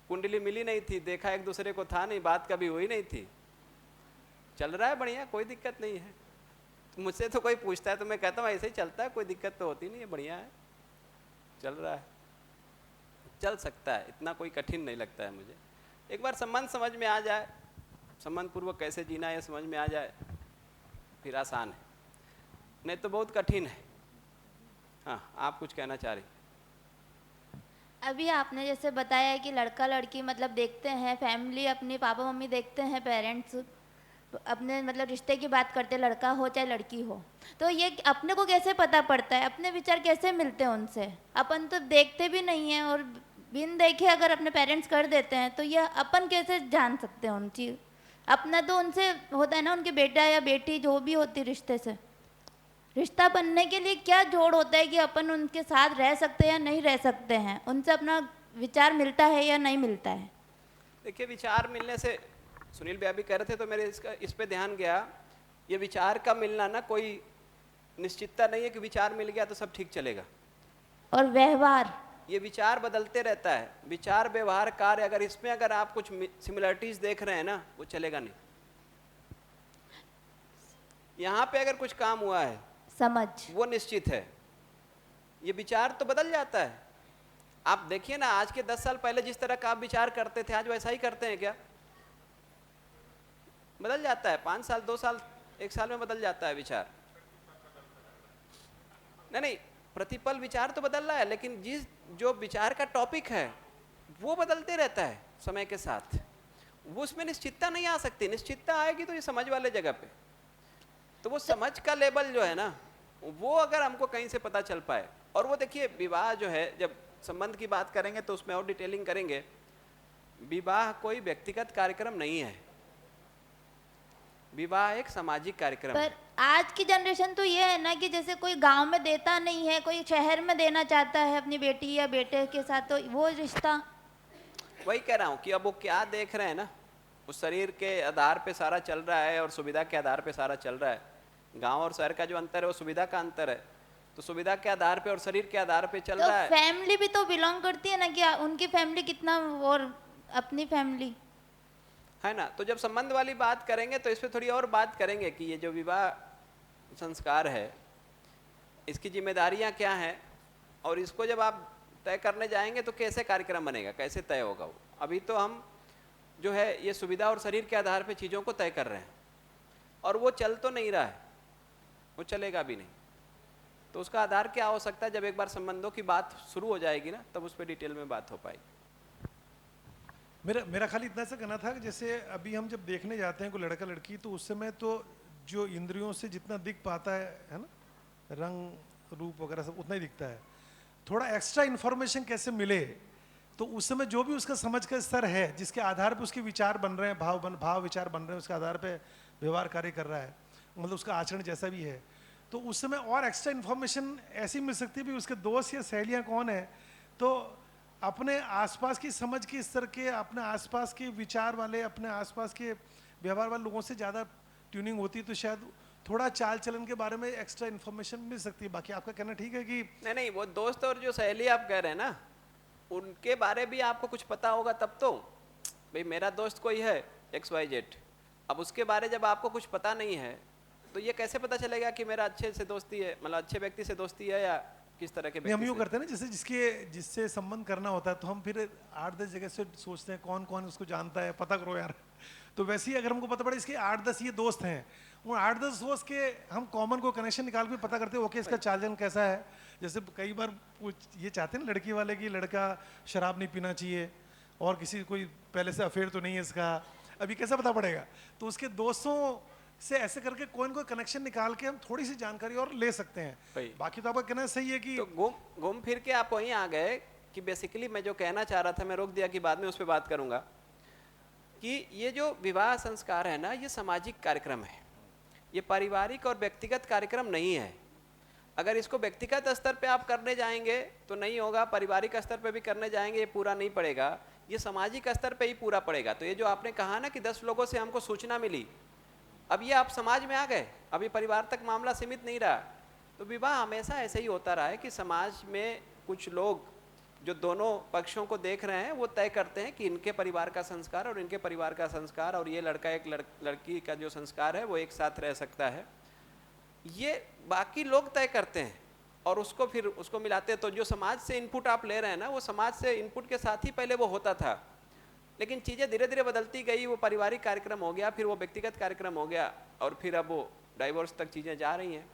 कुंडली मिली नहीं थी, देखा एक दूसरे को था नहीं, बात कभी हुई नहीं थी। चल रहा है बढ़िया, कोई दिक्कत नहीं है। तो मुझसे तो कोई पूछता है तो मैं कहता हूँ ऐसे ही चलता है, कोई दिक्कत तो होती नहीं है, बढ़िया है, चल रहा है, चल सकता है, इतना कोई कठिन नहीं लगता है मुझे। एक बार संबंध समझ में आ जाए, संबंध पूर्वक कैसे जीना है समझ में आ जाए, फिर आसान है, नहीं तो बहुत कठिन है। हाँ, आप कुछ कहना चाह रही? अभी आपने जैसे बताया है कि लड़का लड़की मतलब देखते हैं, फैमिली अपनी पापा मम्मी देखते हैं, पेरेंट्स अपने मतलब रिश्ते की बात करते हैं, लड़का हो चाहे लड़की हो। तो ये अपने को कैसे पता पड़ता है, अपने विचार कैसे मिलते हैं उनसे? अपन तो देखते भी नहीं हैं, और बिन देखे अगर अपने पेरेंट्स कर देते हैं तो ये अपन कैसे जान सकते हैं उन चीज? अपना तो उनसे होता है ना, उनके बेटा या बेटी जो भी होती रिश्ते से। रिश्ता बनने के लिए क्या जोड़ होता है कि अपन उनके साथ रह सकते हैं या नहीं रह सकते हैं, उनसे अपना विचार मिलता है या नहीं मिलता है? देखिए, विचार मिलने से, सुनील भैया भी कह रहे थे तो मेरे इस पे ध्यान गया, ये विचार का मिलना ना कोई निश्चितता नहीं है कि विचार मिल गया तो सब ठीक चलेगा। और व्यवहार, ये विचार बदलते रहता है। विचार, व्यवहार, कार्य, अगर इसमें अगर आप कुछ सिमिलरिटीज देख रहे हैं ना, वो चलेगा नहीं। यहाँ पे अगर कुछ काम हुआ है, समझ, वो निश्चित है। ये विचार तो बदल जाता है। आप देखिए ना, आज के 10 साल पहले जिस तरह का आप विचार करते थे, आज वैसा ही करते हैं क्या? बदल जाता है। 5 साल, 2 साल, 1 साल में बदल जाता है विचार। नहीं, प्रतिपल विचार तो बदल रहा है, लेकिन जो विचार का टॉपिक है वो बदलते रहता है समय के साथ। वो उसमें निश्चितता नहीं आ सकती। निश्चितता आएगी तो ये समझ वाले जगह पे। तो वो समझ का लेवल जो है ना, वो अगर हमको कहीं से पता चल पाए। और वो देखिए, विवाह जो है, जब संबंध की बात करेंगे तो उसमें और डिटेलिंग करेंगे। विवाह कोई व्यक्तिगत कार्यक्रम नहीं है, विवाह एक सामाजिक कार्यक्रम है। पर आज की जनरेशन तो ये है ना कि जैसे कोई गांव में देता नहीं है, कोई शहर में देना चाहता है अपनी बेटी या बेटे के साथ, तो वो रिश्ता, वही कह रहा हूँ कि अब वो क्या देख रहे हैं ना, उस शरीर के आधार पे सारा चल रहा है और सुविधा के आधार पे सारा चल रहा है। गांव और शहर का जो अंतर है वो सुविधा का अंतर है। तो सुविधा के आधार पे और शरीर के आधार पे चल रहा है। फैमिली भी तो बिलोंग करती है ना, कि उनकी फैमिली कितना और अपनी फैमिली है ना। तो जब संबंध वाली बात करेंगे तो इस पे थोड़ी और बात करेंगे कि ये जो विवाह संस्कार है, इसकी जिम्मेदारियां क्या हैं, और इसको जब आप तय करने जाएंगे तो कैसे कार्यक्रम बनेगा, कैसे तय होगा वो। अभी तो हम जो है ये सुविधा और शरीर के आधार पे चीज़ों को तय कर रहे हैं, और वो चल तो नहीं रहा है, वो चलेगा भी नहीं। तो उसका आधार क्या हो सकता है? जब एक बार संबंधों की बात शुरू हो जाएगी ना, तब उस पर डिटेल में बात हो पाएगी। मेरा खाली इतना सा कहना था कि जैसे अभी हम जब देखने जाते हैं कोई लड़का लड़की, तो उस समय तो जो इंद्रियों से जितना दिख पाता है ना, रंग रूप वगैरह सब उतना ही दिखता है। थोड़ा एक्स्ट्रा इन्फॉर्मेशन कैसे मिले, तो उस समय जो भी उसका समझ का स्तर है, जिसके आधार पे उसके विचार बन रहे हैं, भाव विचार बन रहे हैं, उसके आधार पे व्यवहार कार्य कर रहा है, मतलब उसका आचरण जैसा भी है, तो उस समय और एक्स्ट्रा इन्फॉर्मेशन ऐसी मिल सकती है भी उसके दोस्त या सहेलियाँ कौन है, तो अपने आसपास की समझ के स्तर के, अपने आसपास के विचार वाले, अपने आसपास के व्यवहार वाले लोगों से ज़्यादा ट्यूनिंग होती है, तो शायद थोड़ा चाल चलन के बारे में एक्स्ट्रा इन्फॉर्मेशन मिल सकती है। बाकी आपका कहना ठीक है कि नहीं, वो दोस्त और जो सहेली आप कह रहे हैं ना, उनके बारे भी आपको कुछ पता होगा तब तो। भाई मेरा दोस्त कोई है XYZ, अब उसके बारे जब आपको कुछ पता नहीं है तो ये कैसे पता चलेगा कि मेरा अच्छे से दोस्ती है, मतलब अच्छे व्यक्ति से दोस्ती है या किस तरह के नहीं, हम व्यक्ति यूँ से? करते हैं ना, जिससे संबंध करना होता है तो हम फिर 8-10 जगह से सोचते हैं कौन कौन उसको जानता है, पता करो यार। तो वैसे ही अगर हमको पता पड़े इसके 8-10 ये दोस्त हैं, उन 8-10 दोस्त के हम कॉमन को कनेक्शन निकाल के पता करते हैं ओके इसका चाल कैसा है। जैसे कई बार ये चाहते हैं ना लड़की वाले कि लड़का शराब नहीं पीना चाहिए और किसी कोई पहले से अफेयर तो नहीं है इसका, अभी कैसे पता पड़ेगा? तो उसके दोस्तों से ऐसे करके कोई न कोई कनेक्शन निकाल के हम थोड़ी सी जानकारी और ले सकते हैं। बाकी तो आपका कहना सही है कि तो घूम फिर के आप वहीं आ गए कि बेसिकली मैं जो कहना चाह रहा था, मैं रोक दिया कि बाद में उस पर बात करूंगा, कि ये जो विवाह संस्कार है ना, ये सामाजिक कार्यक्रम है, ये पारिवारिक और व्यक्तिगत कार्यक्रम नहीं है। अगर इसको व्यक्तिगत स्तर पे आप करने जाएंगे तो नहीं होगा, पारिवारिक स्तर पे भी करने जाएंगे ये पूरा नहीं पड़ेगा, ये सामाजिक स्तर पे ही पूरा पड़ेगा। तो ये जो आपने कहा ना कि 10 लोगों से हमको सूचना मिली, अब ये आप समाज में आ गए, अभी परिवार तक मामला सीमित नहीं रहा। तो विवाह हमेशा ऐसे ही होता रहा है कि समाज में कुछ लोग जो दोनों पक्षों को देख रहे हैं वो तय करते हैं कि इनके परिवार का संस्कार और इनके परिवार का संस्कार और ये लड़का एक लड़की का जो संस्कार है वो एक साथ रह सकता है, ये बाकी लोग तय करते हैं और उसको फिर उसको मिलाते हैं। तो जो समाज से इनपुट आप ले रहे हैं ना, वो समाज से इनपुट के साथ ही पहले वो होता था, लेकिन चीज़ें धीरे धीरे बदलती गई, वो पारिवारिक कार्यक्रम हो गया, फिर वो व्यक्तिगत कार्यक्रम हो गया और फिर अब वो डाइवोर्स तक चीज़ें जा रही हैं।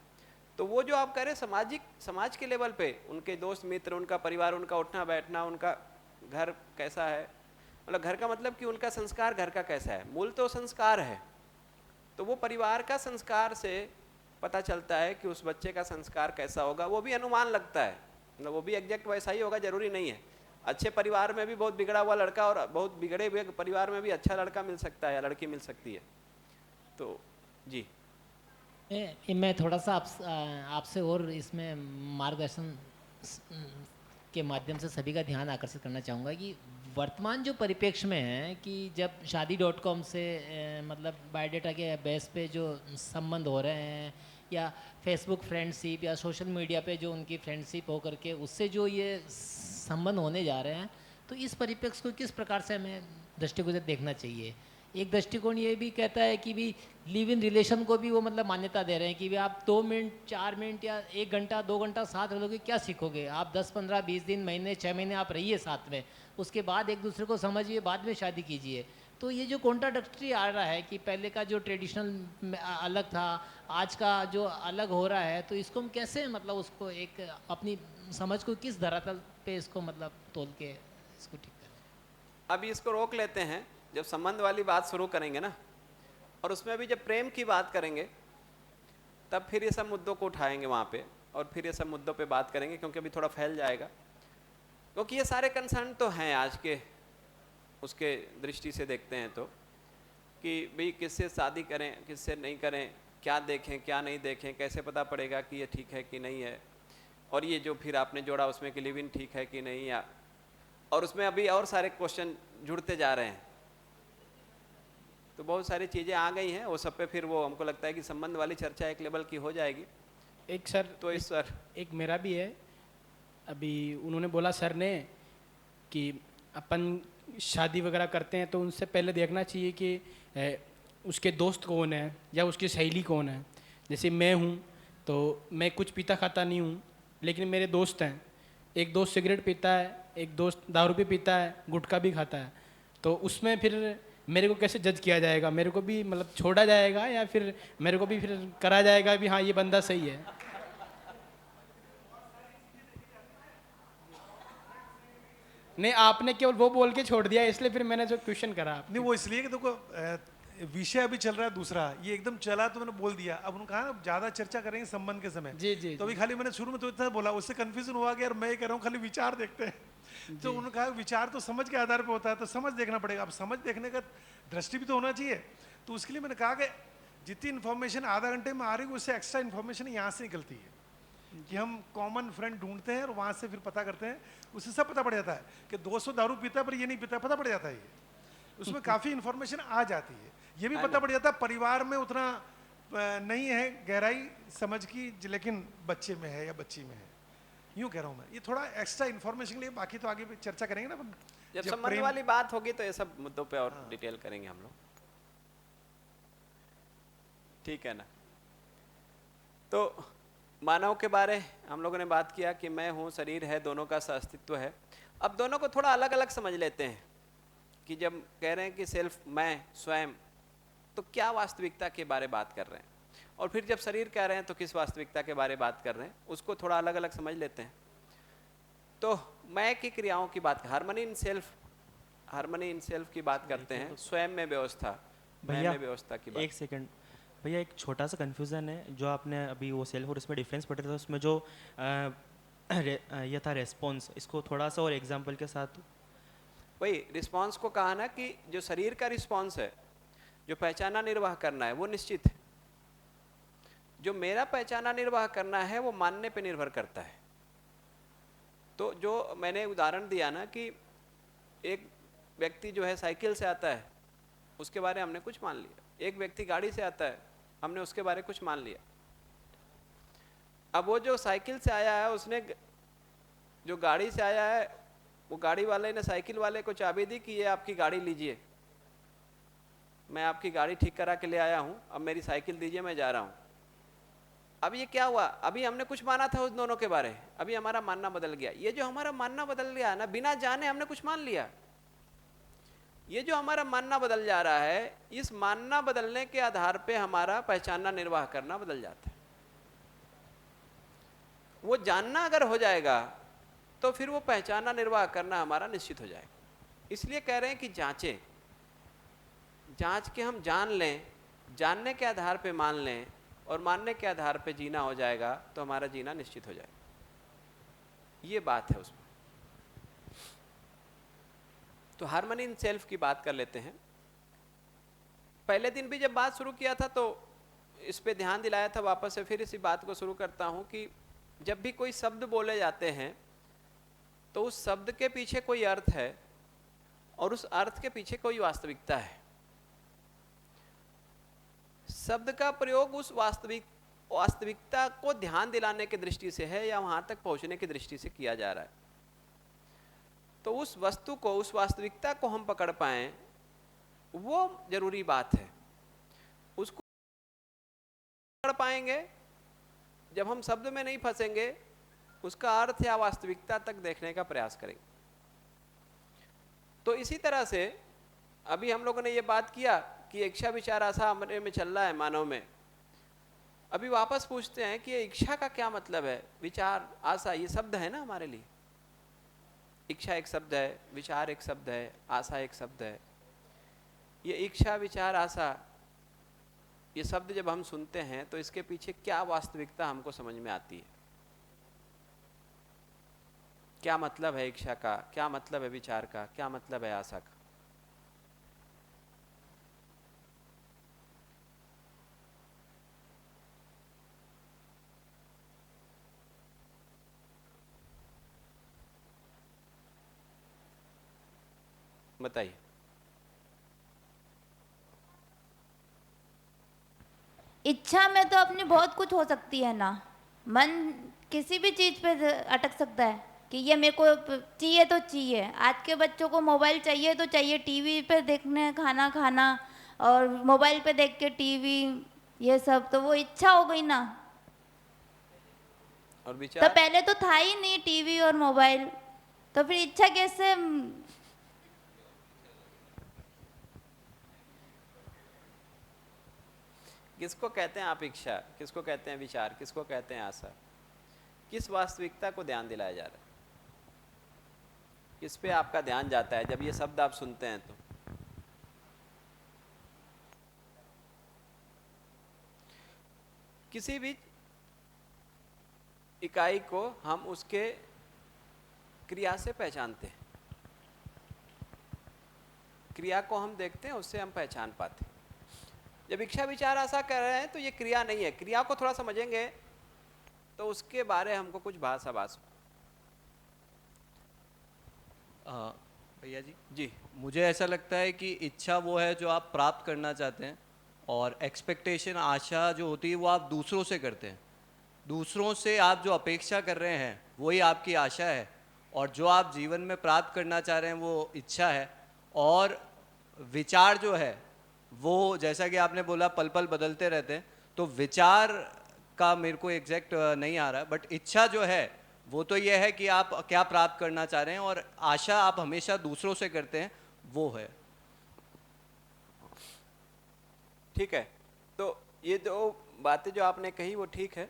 तो वो जो आप कह रहे हैं समाज के लेवल पे, उनके दोस्त मित्र, उनका परिवार, उनका उठना बैठना, उनका घर कैसा है, मतलब घर का मतलब कि उनका संस्कार घर का कैसा है, मूल तो संस्कार है। तो वो परिवार का संस्कार से पता चलता है कि उस बच्चे का संस्कार कैसा होगा, वो भी अनुमान लगता है, मतलब वो भी एग्जैक्ट वैसा ही होगा, जरूरी नहीं है। अच्छे परिवार में भी बहुत बिगड़ा हुआ लड़का और बहुत बिगड़े हुए परिवार में भी अच्छा लड़का मिल सकता है या लड़की मिल सकती है। तो जी मैं थोड़ा सा आपसे और इसमें मार्गदर्शन के माध्यम से सभी का ध्यान आकर्षित करना चाहूँगा कि वर्तमान जो परिप्रेक्ष्य में है कि जब शादी.com से मतलब बायोडाटा के बेस पे जो संबंध हो रहे हैं या फेसबुक फ्रेंडशिप या सोशल मीडिया पे जो उनकी फ्रेंडशिप हो करके उससे जो ये संबंध होने जा रहे हैं, तो इस परिप्रेक्ष्य को किस प्रकार से हमें दृष्टिकोण से देखना चाहिए? एक दृष्टिकोण ये भी कहता है कि भी लिव इन रिलेशन को भी वो मतलब मान्यता दे रहे हैं कि भी आप 2 मिनट 4 मिनट या 1 घंटा 2 घंटा साथ रहोगे, क्या सीखोगे? आप 10 15 20 दिन महीने 6 महीने आप रहिए साथ में, उसके बाद एक दूसरे को समझिए, बाद में शादी कीजिए। तो ये जो कॉन्ट्राडिक्टरी आ रहा है कि पहले का जो ट्रेडिशनल अलग था, आज का जो अलग हो रहा है, तो इसको हम कैसे मतलब उसको एक अपनी समझ को किस धरातल पे इसको मतलब तोल के इसको ठीक करें? अभी इसको रोक लेते हैं, जब संबंध वाली बात शुरू करेंगे ना और उसमें भी जब प्रेम की बात करेंगे तब फिर ये सब मुद्दों को उठाएंगे वहाँ पे और फिर ये सब मुद्दों पे बात करेंगे, क्योंकि अभी थोड़ा फैल जाएगा। क्योंकि ये सारे कंसर्न तो हैं आज के उसके दृष्टि से देखते हैं तो कि भाई किससे शादी करें, किससे नहीं करें, क्या देखें क्या नहीं देखें, कैसे पता पड़ेगा कि ये ठीक है कि नहीं है, और ये जो फिर आपने जोड़ा उसमें कि लिव इन ठीक है कि नहीं, या और उसमें अभी और सारे क्वेश्चन जुड़ते जा रहे हैं। तो बहुत सारी चीज़ें आ गई हैं, वो सब पे फिर वो हमको लगता है कि संबंध वाली चर्चा एक लेवल की हो जाएगी। एक सर तो इस सर एक मेरा भी है, अभी उन्होंने बोला सर ने कि अपन शादी वगैरह करते हैं तो उनसे पहले देखना चाहिए कि उसके दोस्त कौन है या उसकी सहेली कौन है। जैसे मैं हूँ तो मैं कुछ पीता खाता नहीं हूँ, लेकिन मेरे दोस्त हैं, एक दोस्त सिगरेट पीता है, एक दोस्त दारू भी पीता है, गुटखा भी खाता है, तो उसमें फिर मेरे को कैसे जज किया जाएगा? मेरे को भी मतलब छोड़ा जाएगा या फिर मेरे को भी फिर करा जाएगा भी हाँ ये बंदा सही है? नहीं, आपने केवल वो बोल के छोड़ दिया, इसलिए फिर मैंने जो क्वेश्चन करा। नहीं, वो इसलिए कि देखो विषय अभी चल रहा है दूसरा, ये एकदम चला तो मैंने बोल दिया। अब उन्होंने कहा ना ज़्यादा चर्चा करेंगे संबंध के समय, जी, जी, तो अभी खाली मैंने शुरू में तो इतना बोला, उससे कन्फ्यूजन हुआ कि यार मैं ये कह रहा हूँ खाली विचार देखते हैं। तो उन्होंने कहा विचार तो समझ के आधार पर होता है, तो समझ देखना पड़ेगा। अब समझ देखने का दृष्टि भी तो होना चाहिए। तो उसके लिए मैंने कहा कि जितनी इन्फॉर्मेशन आधा घंटे में आ रही है उससे एक्स्ट्रा इन्फॉर्मेशन यहाँ से निकलती है कि हम कॉमन फ्रेंड ढूंढते हैं और वहाँ से फिर पता करते हैं, उससे सब पता पड़ जाता है कि 200 दारू पीता है पर ये नहीं पीता, पता पड़ जाता है। ये उसमें काफ़ी इन्फॉर्मेशन आ जाती है। ये भी पता पड़ जाता है परिवार में उतना नहीं है गहराई समझ की, लेकिन बच्चे में है या बच्ची में है, यूँ कह रहा हूँ मैं। ये थोड़ा एक्स्ट्रा इन्फॉर्मेशन लिए, बाकी तो आगे चर्चा करेंगे ना अपन। जब संबंध वाली बात होगी तो ये सब मुद्दों पे और डिटेल करेंगे हम लोग, ठीक है ना। तो मानव के बारे हम लोगों ने बात किया कि मैं हूँ, शरीर है, दोनों का अस्तित्व है। अब दोनों को थोड़ा अलग अलग समझ लेते हैं कि जब कह रहे हैं कि सेल्फ, मैं, स्वयं, तो क्या वास्तविकता के बारे बात कर रहे हैं, और फिर जब शरीर कह रहे हैं तो किस वास्तविकता के बारे बात कर रहे हैं, उसको थोड़ा अलग अलग समझ लेते हैं। तो मैं की क्रियाओं की बात, harmony in self, harmony in self की बात करते हैं, स्वयं में व्यवस्था, मैं में व्यवस्था की बात। एक सेकंड भैया, एक छोटा सा कन्फ्यूज़न है जो आपने अभी वो सेल्फ और इसमें डिफरेंस पढ़ा था, उसमें जो ये था रेस्पॉन्स, इसको थोड़ा सा और एग्जांपल के साथ। वही रिस्पांस को कहा ना कि जो शरीर का रिस्पांस है, जो पहचाना निर्वाह करना है वो निश्चित है। जो मेरा पहचाना निर्वाह करना है वो मानने पे निर्भर करता है। तो जो मैंने उदाहरण दिया ना कि एक व्यक्ति जो है साइकिल से आता है, उसके बारे में हमने कुछ मान लिया। एक व्यक्ति गाड़ी से आता है, हमने उसके बारे में कुछ मान लिया। अब वो जो साइकिल से आया है, उसने जो गाड़ी से आया है, वो गाड़ी वाले ने साइकिल वाले को चाबी दी कि ये आपकी गाड़ी लीजिए, मैं आपकी गाड़ी ठीक करा के ले आया हूँ, अब मेरी साइकिल दीजिए, मैं जा रहा हूँ। अब ये क्या हुआ, अभी हमने कुछ माना था उस दोनों के बारे, अभी हमारा मानना बदल गया। ये जो हमारा मानना बदल गया ना, बिना जाने हमने कुछ मान लिया। ये जो हमारा मानना बदल जा रहा है, इस मानना बदलने के आधार पे हमारा पहचानना निर्वाह करना बदल जाता है। वो जानना अगर हो जाएगा तो फिर वो पहचानना निर्वाह करना हमारा निश्चित हो जाएगा। इसलिए कह रहे हैं कि जांचें, जांच के हम जान लें, जानने के आधार पे मान लें, और मानने के आधार पे जीना हो जाएगा तो हमारा जीना निश्चित हो जाएगा। ये बात है उसमें। तो हार्मनी इन सेल्फ की बात कर लेते हैं। पहले दिन भी जब बात शुरू किया था तो इस पे ध्यान दिलाया था, वापस से फिर इसी बात को शुरू करता हूँ कि जब भी कोई शब्द बोले जाते हैं तो उस शब्द के पीछे कोई अर्थ है और उस अर्थ के पीछे कोई वास्तविकता है। शब्द का प्रयोग उस वास्तविकता को ध्यान दिलाने की दृष्टि से है या वहां तक पहुंचने की दृष्टि से किया जा रहा है। तो उस वस्तु को, उस वास्तविकता को हम पकड़ पाएं, वो जरूरी बात है। उसको पकड़ पाएंगे जब हम शब्द में नहीं फंसेंगे, उसका अर्थ या वास्तविकता तक देखने का प्रयास करेंगे। तो इसी तरह से अभी हम लोगों ने ये बात किया कि इच्छा विचार आशा हमारे में चल रहा है, मानव में। अभी वापस पूछते हैं कि ये इच्छा का क्या मतलब है, विचार, आशा, ये शब्द है ना हमारे लिए। इच्छा एक शब्द है, विचार एक शब्द है, आशा एक शब्द है। ये इच्छा, विचार, आशा, ये शब्द जब हम सुनते हैं तो इसके पीछे क्या वास्तविकता हमको समझ में आती है। क्या मतलब है इच्छा का, क्या मतलब है विचार का, क्या मतलब है आशा का। बताइए। इच्छा में तो अपनी बहुत कुछ हो सकती है ना, मन किसी भी चीज़ पे अटक सकता है कि ये मेरे को चाहिए तो चाहिए। आज के बच्चों को मोबाइल चाहिए तो चाहिए, टीवी पे देखने, खाना खाना और मोबाइल पे देख के टीवी, ये सब तो वो इच्छा हो गई ना। और तो विचार, पहले तो था ही नहीं टीवी और मोबाइल, तो फिर इच्छा कैसे? किसको कहते हैं आप इच्छा, किसको कहते हैं विचार, किसको कहते हैं आशा? किस वास्तविकता को ध्यान दिलाया जा रहा है, किस पे आपका ध्यान जाता है जब ये शब्द आप सुनते हैं? तो किसी भी इकाई को हम उसके क्रिया से पहचानते हैं, क्रिया को हम देखते हैं, उससे हम पहचान पाते हैं। जब इच्छा विचार आशा कर रहे हैं तो ये क्रिया नहीं है। क्रिया को थोड़ा समझेंगे तो उसके बारे हमको कुछ भास। भैया जी, जी, मुझे ऐसा लगता है कि इच्छा वो है जो आप प्राप्त करना चाहते हैं, और एक्सपेक्टेशन, आशा जो होती है वो आप दूसरों से करते हैं। दूसरों से आप जो अपेक्षा कर रहे हैं वही आपकी आशा है, और जो आप जीवन में प्राप्त करना चाह रहे हैं वो इच्छा है। और विचार जो है वो, जैसा कि आपने बोला, पल पल बदलते रहते हैं, तो विचार का मेरे को एग्जैक्ट नहीं आ रहा, बट इच्छा जो है वो तो ये है कि आप क्या प्राप्त करना चाह रहे हैं, और आशा आप हमेशा दूसरों से करते हैं, वो है। ठीक है। तो ये दो बातें जो आपने कही वो ठीक है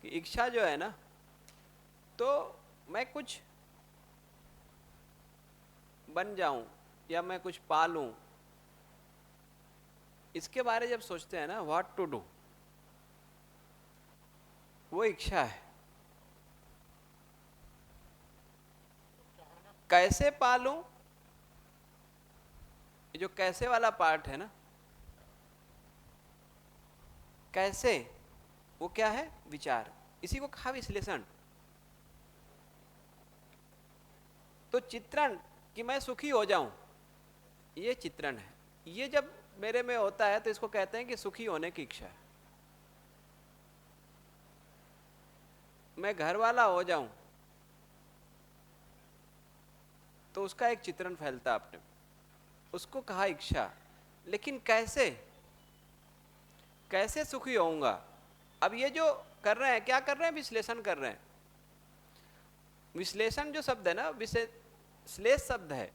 कि इच्छा जो है ना, तो मैं कुछ बन जाऊं या मैं कुछ पालूं, इसके बारे जब सोचते हैं ना, व्हाट टू डू, वो इच्छा है। कैसे पालूं, ये जो कैसे वाला पार्ट है ना, कैसे, वो क्या है? विचार। इसी को कहा विश्लेषण। तो चित्रण कि मैं सुखी हो जाऊं, ये चित्रण है। ये जब मेरे में होता है तो इसको कहते हैं कि सुखी होने की इच्छा है। मैं घर वाला हो जाऊं तो उसका एक चित्रण फैलता अपने, उसको कहा इच्छा। लेकिन कैसे, कैसे सुखी होऊंगा? अब ये जो कर रहे हैं, क्या कर रहे हैं? विश्लेषण कर रहे हैं। विश्लेषण जो शब्द है ना, श्लेष शब्द है,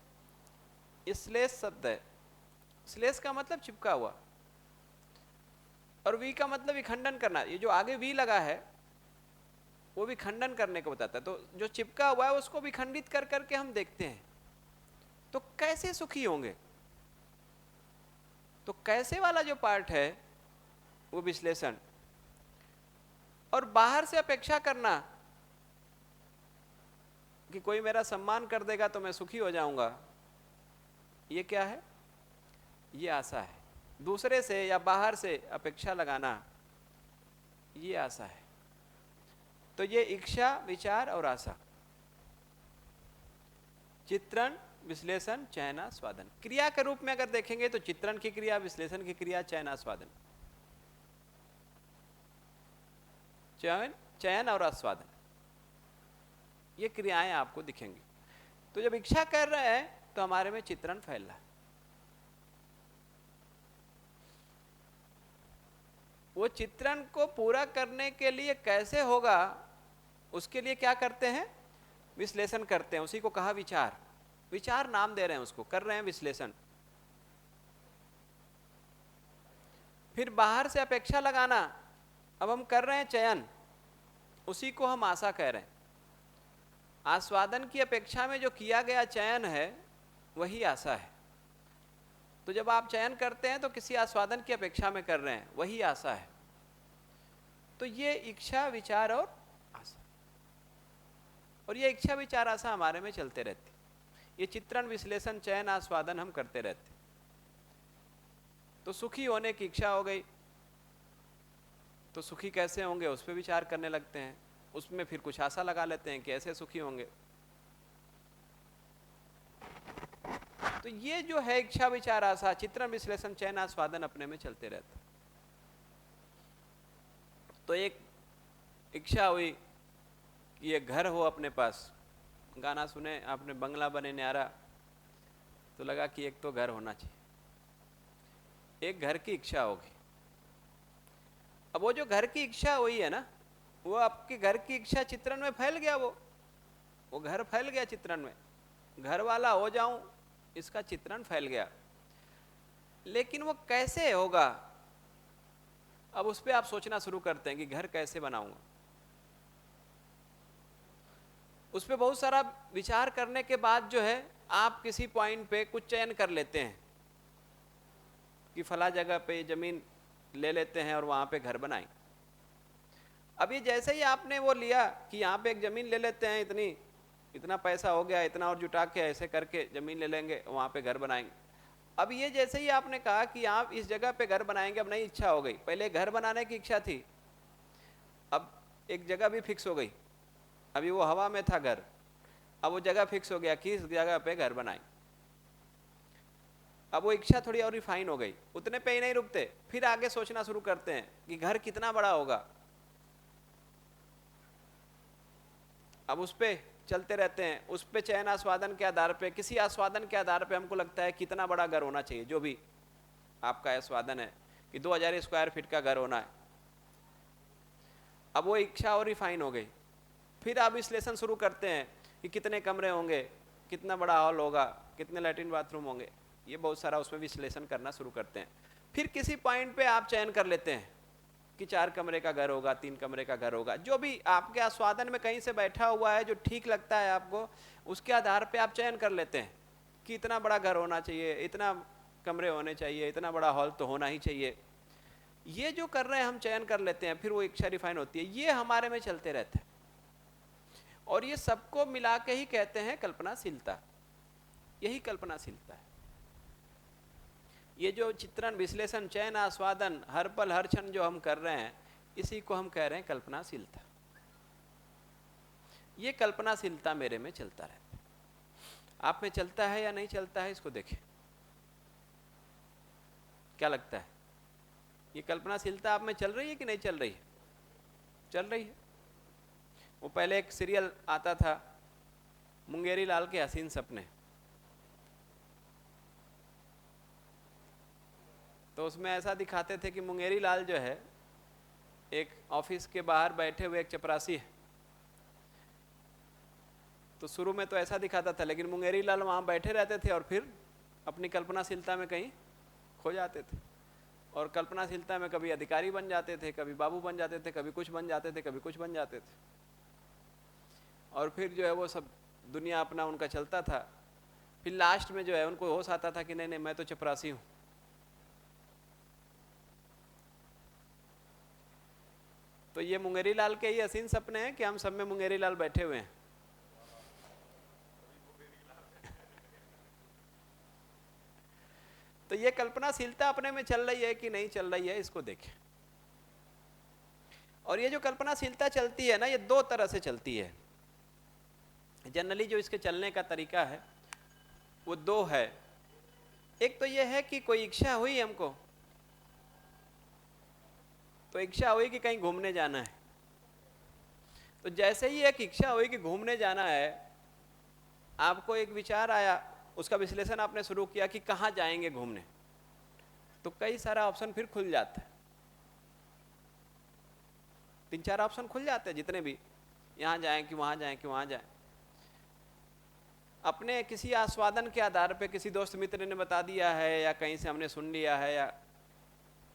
श्लेष शब्द है। श्लेष का मतलब चिपका हुआ, और वी का मतलब विखंडन करना। ये जो आगे वी लगा है वो विखंडन करने को बताता है। तो जो चिपका हुआ है उसको विखंडित कर करके हम देखते हैं। तो कैसे सुखी होंगे? तो कैसे वाला जो पार्ट है वो विश्लेषण। और बाहर से अपेक्षा करना कि कोई मेरा सम्मान कर देगा तो मैं सुखी हो जाऊंगा, ये क्या है? ये आशा है। दूसरे से या बाहर से अपेक्षा लगाना, ये आशा है। तो ये इच्छा, विचार और आशा, चित्रण, विश्लेषण, चयन, आस्वादन। क्रिया के रूप में अगर देखेंगे तो चित्रण की क्रिया, विश्लेषण की क्रिया, चयन, आस्वादन। चयन और आस्वादन, ये क्रियाएं आपको दिखेंगी। तो जब इच्छा कर रहे हैं तो हमारे में चित्रण फैल रहा है। वो चित्रण को पूरा करने के लिए कैसे होगा, उसके लिए क्या करते हैं? विश्लेषण करते हैं। उसी को कहा विचार। विचार नाम दे रहे हैं उसको, कर रहे हैं विश्लेषण। फिर बाहर से अपेक्षा लगाना, अब हम कर रहे हैं चयन, उसी को हम आशा कह रहे हैं। आस्वादन की अपेक्षा में जो किया गया चयन है वही आशा है। तो जब आप चयन करते हैं तो किसी आस्वादन की अपेक्षा में कर रहे हैं, वही आशा है। तो ये इच्छा, विचार और आशा, और ये इच्छा, विचार, आशा हमारे में चलते रहती। ये चित्रण, विश्लेषण, चयन, आस्वादन हम करते रहते। तो सुखी होने की इच्छा हो गई, तो सुखी कैसे होंगे उस पर विचार करने लगते हैं। उसमें फिर कुछ आशा लगा लेते हैं कि ऐसे सुखी होंगे। तो ये जो है इच्छा, विचार, आशा, चित्रण, विश्लेषण, चयन, आस्वादन अपने में चलते रहते। तो एक इच्छा हुई कि ये घर हो अपने पास। गाना सुने आपने, बंगला बने न्यारा, तो लगा कि एक तो घर होना चाहिए। एक घर की इच्छा होगी। अब वो जो घर की इच्छा हुई है ना, वो आपके घर की इच्छा चित्रण में फैल गया। वो घर फैल गया चित्रण में। घर वाला हो जाऊं, इसका चित्रण फैल गया। लेकिन वो कैसे होगा, अब उस पर आप सोचना शुरू करते हैं कि घर कैसे बनाऊंगा। उस पर बहुत सारा विचार करने के बाद जो है आप किसी पॉइंट पे कुछ चयन कर लेते हैं कि फला जगह पे जमीन ले लेते हैं और वहां पे घर बनाएं। अब ये जैसे ही आपने वो लिया कि यहाँ पे एक ज़मीन ले लेते हैं, इतना पैसा हो गया, इतना और जुटा के ऐसे करके ज़मीन ले लेंगे, वहाँ पे घर बनाएंगे। अब ये जैसे ही आपने कहा कि आप इस जगह पे घर बनाएंगे, अब नई इच्छा हो गई। पहले घर बनाने की इच्छा थी, अब एक जगह भी फिक्स हो गई। अभी वो हवा में था घर, अब वो जगह फिक्स हो गया कि इस जगह पे घर बनाएं। अब वो इच्छा थोड़ी और रिफाइन हो गई, उतने पे ही नहीं रुकते, फिर आगे सोचना शुरू करते हैं कि घर कितना बड़ा होगा। अब उस पे चलते रहते हैं, उस पे चयन आस्वादन के आधार पे, किसी आस्वादन के आधार पे हमको लगता है कितना बड़ा घर होना चाहिए, जो भी आपका आस्वादन है कि 2000 स्क्वायर फीट का घर होना है। अब वो इच्छा और रिफाइन हो गई, फिर आप विश्लेषण शुरू करते हैं कि कितने कमरे होंगे, कितना बड़ा हॉल होगा, कितने लैट्रिन बाथरूम होंगे, ये बहुत सारा उसमें विश्लेषण करना शुरू करते हैं। फिर किसी पॉइंट पे आप चयन कर लेते हैं कि 4 कमरे का घर होगा, 3 कमरे का घर होगा, जो भी आपके आस्वादन में कहीं से बैठा हुआ है, जो ठीक लगता है आपको, उसके आधार पे आप चयन कर लेते हैं कि इतना बड़ा घर होना चाहिए, इतना कमरे होने चाहिए, इतना बड़ा हॉल तो होना ही चाहिए। ये जो कर रहे हैं हम चयन कर लेते हैं, फिर वो इच्छा रिफाइन होती है, ये हमारे में चलते रहते हैं। और ये सबको मिला के ही कहते हैं कल्पनाशीलता। यही कल्पनाशीलता है। ये जो चित्रण, विश्लेषण, चयन, आस्वादन, हर पल हर क्षण जो हम कर रहे हैं, इसी को हम कह रहे हैं कल्पनाशीलता। ये कल्पनाशीलता मेरे में चलता रहता है। आप में चलता है या नहीं चलता है, इसको देखें। क्या लगता है, ये कल्पनाशीलता आप में चल रही है कि नहीं चल रही है? चल रही है। वो पहले एक सीरियल आता था, मुंगेरी लाल के हसीन सपने, तो उसमें ऐसा दिखाते थे कि मुंगेरी लाल जो है एक ऑफिस के बाहर बैठे हुए एक चपरासी है। तो शुरू में तो ऐसा दिखाता था, लेकिन मुंगेरी लाल वहाँ बैठे रहते थे और फिर अपनी कल्पनाशीलता में कहीं खो जाते थे, और कल्पनाशीलता में कभी अधिकारी बन जाते थे, कभी बाबू बन जाते थे, कभी कुछ बन जाते थे, कभी कुछ बन जाते थे। और फिर जो है वो सब दुनिया अपना उनका चलता था। फिर लास्ट में जो है उनको होश आता था कि नहीं नहीं, मैं तो चपरासी हूँ। तो ये मुंगेरी लाल के ही हसीन सपने हैं कि हम सब में मुंगेरी लाल बैठे हुए हैं। तो ये कल्पनाशीलता अपने में चल रही है कि नहीं चल रही है, इसको देखें। और ये जो कल्पनाशीलता चलती है ना, ये 2 तरह से चलती है। जनरली जो इसके चलने का तरीका है वो 2 है। एक तो ये है कि कोई इच्छा हुई हमको, तो इच्छा हुई कि कहीं घूमने जाना है, तो जैसे ही एक इच्छा हुई कि घूमने जाना है, आपको एक विचार आया, उसका विश्लेषण आपने शुरू किया कि कहाँ जाएंगे घूमने, तो कई सारा ऑप्शन फिर खुल जाता है। 3-4 ऑप्शन खुल जाते हैं, जितने भी, यहाँ जाएं कि वहाँ जाएं कि वहाँ जाएं। अपने किसी आस्वादन के आधार पे, किसी दोस्त मित्र ने बता दिया है, या कहीं से हमने सुन लिया है, या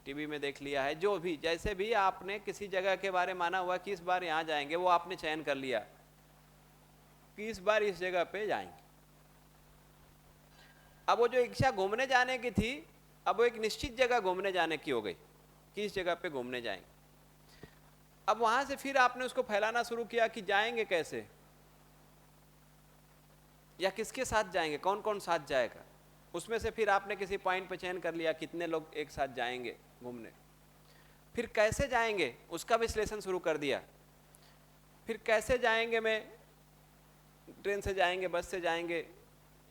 टीवी में देख लिया है, जो भी, जैसे भी आपने किसी जगह के बारे में माना हुआ कि इस बार यहाँ जाएंगे, वो आपने चयन कर लिया कि इस बार इस जगह पे जाएंगे। अब वो जो इच्छा घूमने जाने की थी, अब वो एक निश्चित जगह घूमने जाने की हो गई कि इस जगह पे घूमने जाएंगे। अब वहां से फिर आपने उसको फैलाना शुरू किया कि जाएंगे कैसे, या किसके साथ जाएंगे, कौन कौन साथ जाएगा। उसमें से फिर आपने किसी पॉइंट पे चयन कर लिया कितने लोग एक साथ जाएंगे घूमने। फिर कैसे जाएंगे उसका विश्लेषण शुरू कर दिया। फिर कैसे जाएंगे में ट्रेन से जाएंगे, बस से जाएंगे,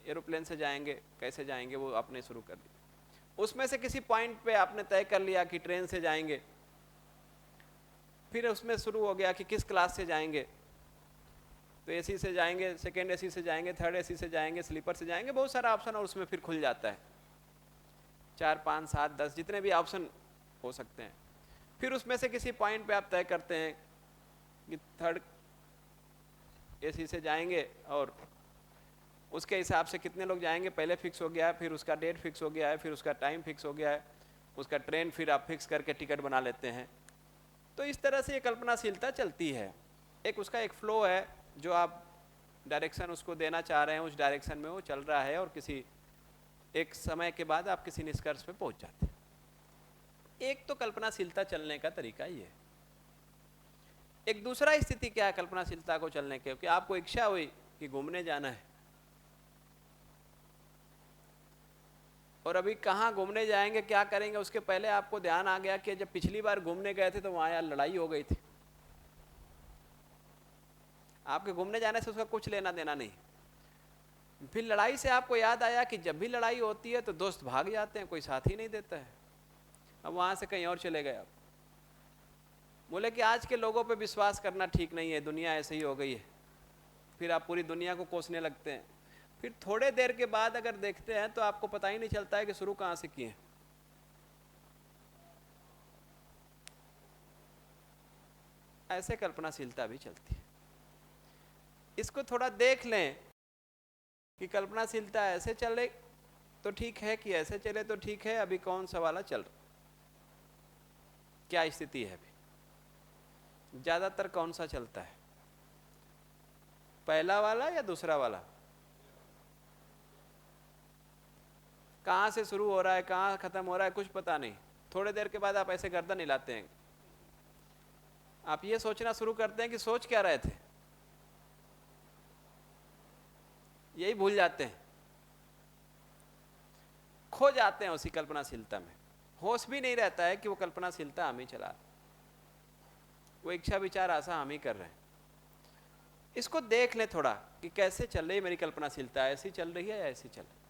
एरोप्लेन से जाएंगे, कैसे जाएंगे वो आपने शुरू कर दिया। उसमें से किसी पॉइंट पे आपने तय कर लिया कि ट्रेन से जाएंगे। फिर उसमें शुरू हो गया कि किस क्लास से जाएंगे, तो एसी से जाएंगे, सेकेंड एसी से जाएंगे, थर्ड एसी से जाएंगे, स्लीपर से जाएंगे, बहुत सारा ऑप्शन और उसमें फिर खुल जाता है। 4, 5, 7, 10 जितने भी ऑप्शन हो सकते हैं। फिर उसमें से किसी पॉइंट पे आप तय करते हैं कि थर्ड एसी से जाएंगे, और उसके हिसाब से कितने लोग जाएंगे पहले फिक्स हो गया है, फिर उसका डेट फिक्स हो गया है, फिर उसका टाइम फिक्स हो गया है, उसका ट्रेन फिर आप फिक्स करके टिकट बना लेते हैं। तो इस तरह से ये कल्पनाशीलता चलती है। एक उसका एक फ्लो है, जो आप डायरेक्शन उसको देना चाह रहे हैं, उस डायरेक्शन में वो चल रहा है, और किसी एक समय के बाद आप किसी निष्कर्ष पे पहुंच जाते हैं। एक तो कल्पनाशीलता चलने का तरीका ये है। एक दूसरा स्थिति क्या है कल्पनाशीलता को चलने के, कि आपको इच्छा हुई कि घूमने जाना है, और अभी कहाँ घूमने जाएंगे, क्या करेंगे, उसके पहले आपको ध्यान आ गया कि जब पिछली बार घूमने गए थे तो वहां यार लड़ाई हो गई थी। आपके घूमने जाने से उसका कुछ लेना देना नहीं। फिर लड़ाई से आपको याद आया कि जब भी लड़ाई होती है तो दोस्त भाग जाते हैं, कोई साथ ही नहीं देता है। अब वहां से कहीं और चले गए आप। बोले कि आज के लोगों पे विश्वास करना ठीक नहीं है, दुनिया ऐसे ही हो गई है। फिर आप पूरी दुनिया को कोसने लगते हैं। फिर थोड़े देर के बाद अगर देखते हैं तो आपको पता ही नहीं चलता है कि शुरू कहां से किए। ऐसे कल्पनाशीलता भी चलती है। इसको थोड़ा देख लें कि कल्पनाशीलता ऐसे चले तो ठीक है कि ऐसे चले तो ठीक है, अभी कौन सा वाला चल रहा, क्या स्थिति है, अभी ज्यादातर कौन सा चलता है, पहला वाला या दूसरा वाला? कहां से शुरू हो रहा है, कहां खत्म हो रहा है, कुछ पता नहीं। थोड़ी देर के बाद आप ऐसे गर्दन हिलाते हैं, आप ये सोचना शुरू करते हैं कि सोच क्या रहे थे, यही भूल जाते हैं, खो जाते हैं उसी कल्पनाशीलता में। होश भी नहीं रहता है कि वो कल्पनाशीलता हम ही चला रहे, वो इच्छा विचार आशा हम ही कर रहे हैं। इसको देख ले थोड़ा कि कैसे चल रही है मेरी कल्पनाशीलता, ऐसी चल रही है या ऐसी चल रही,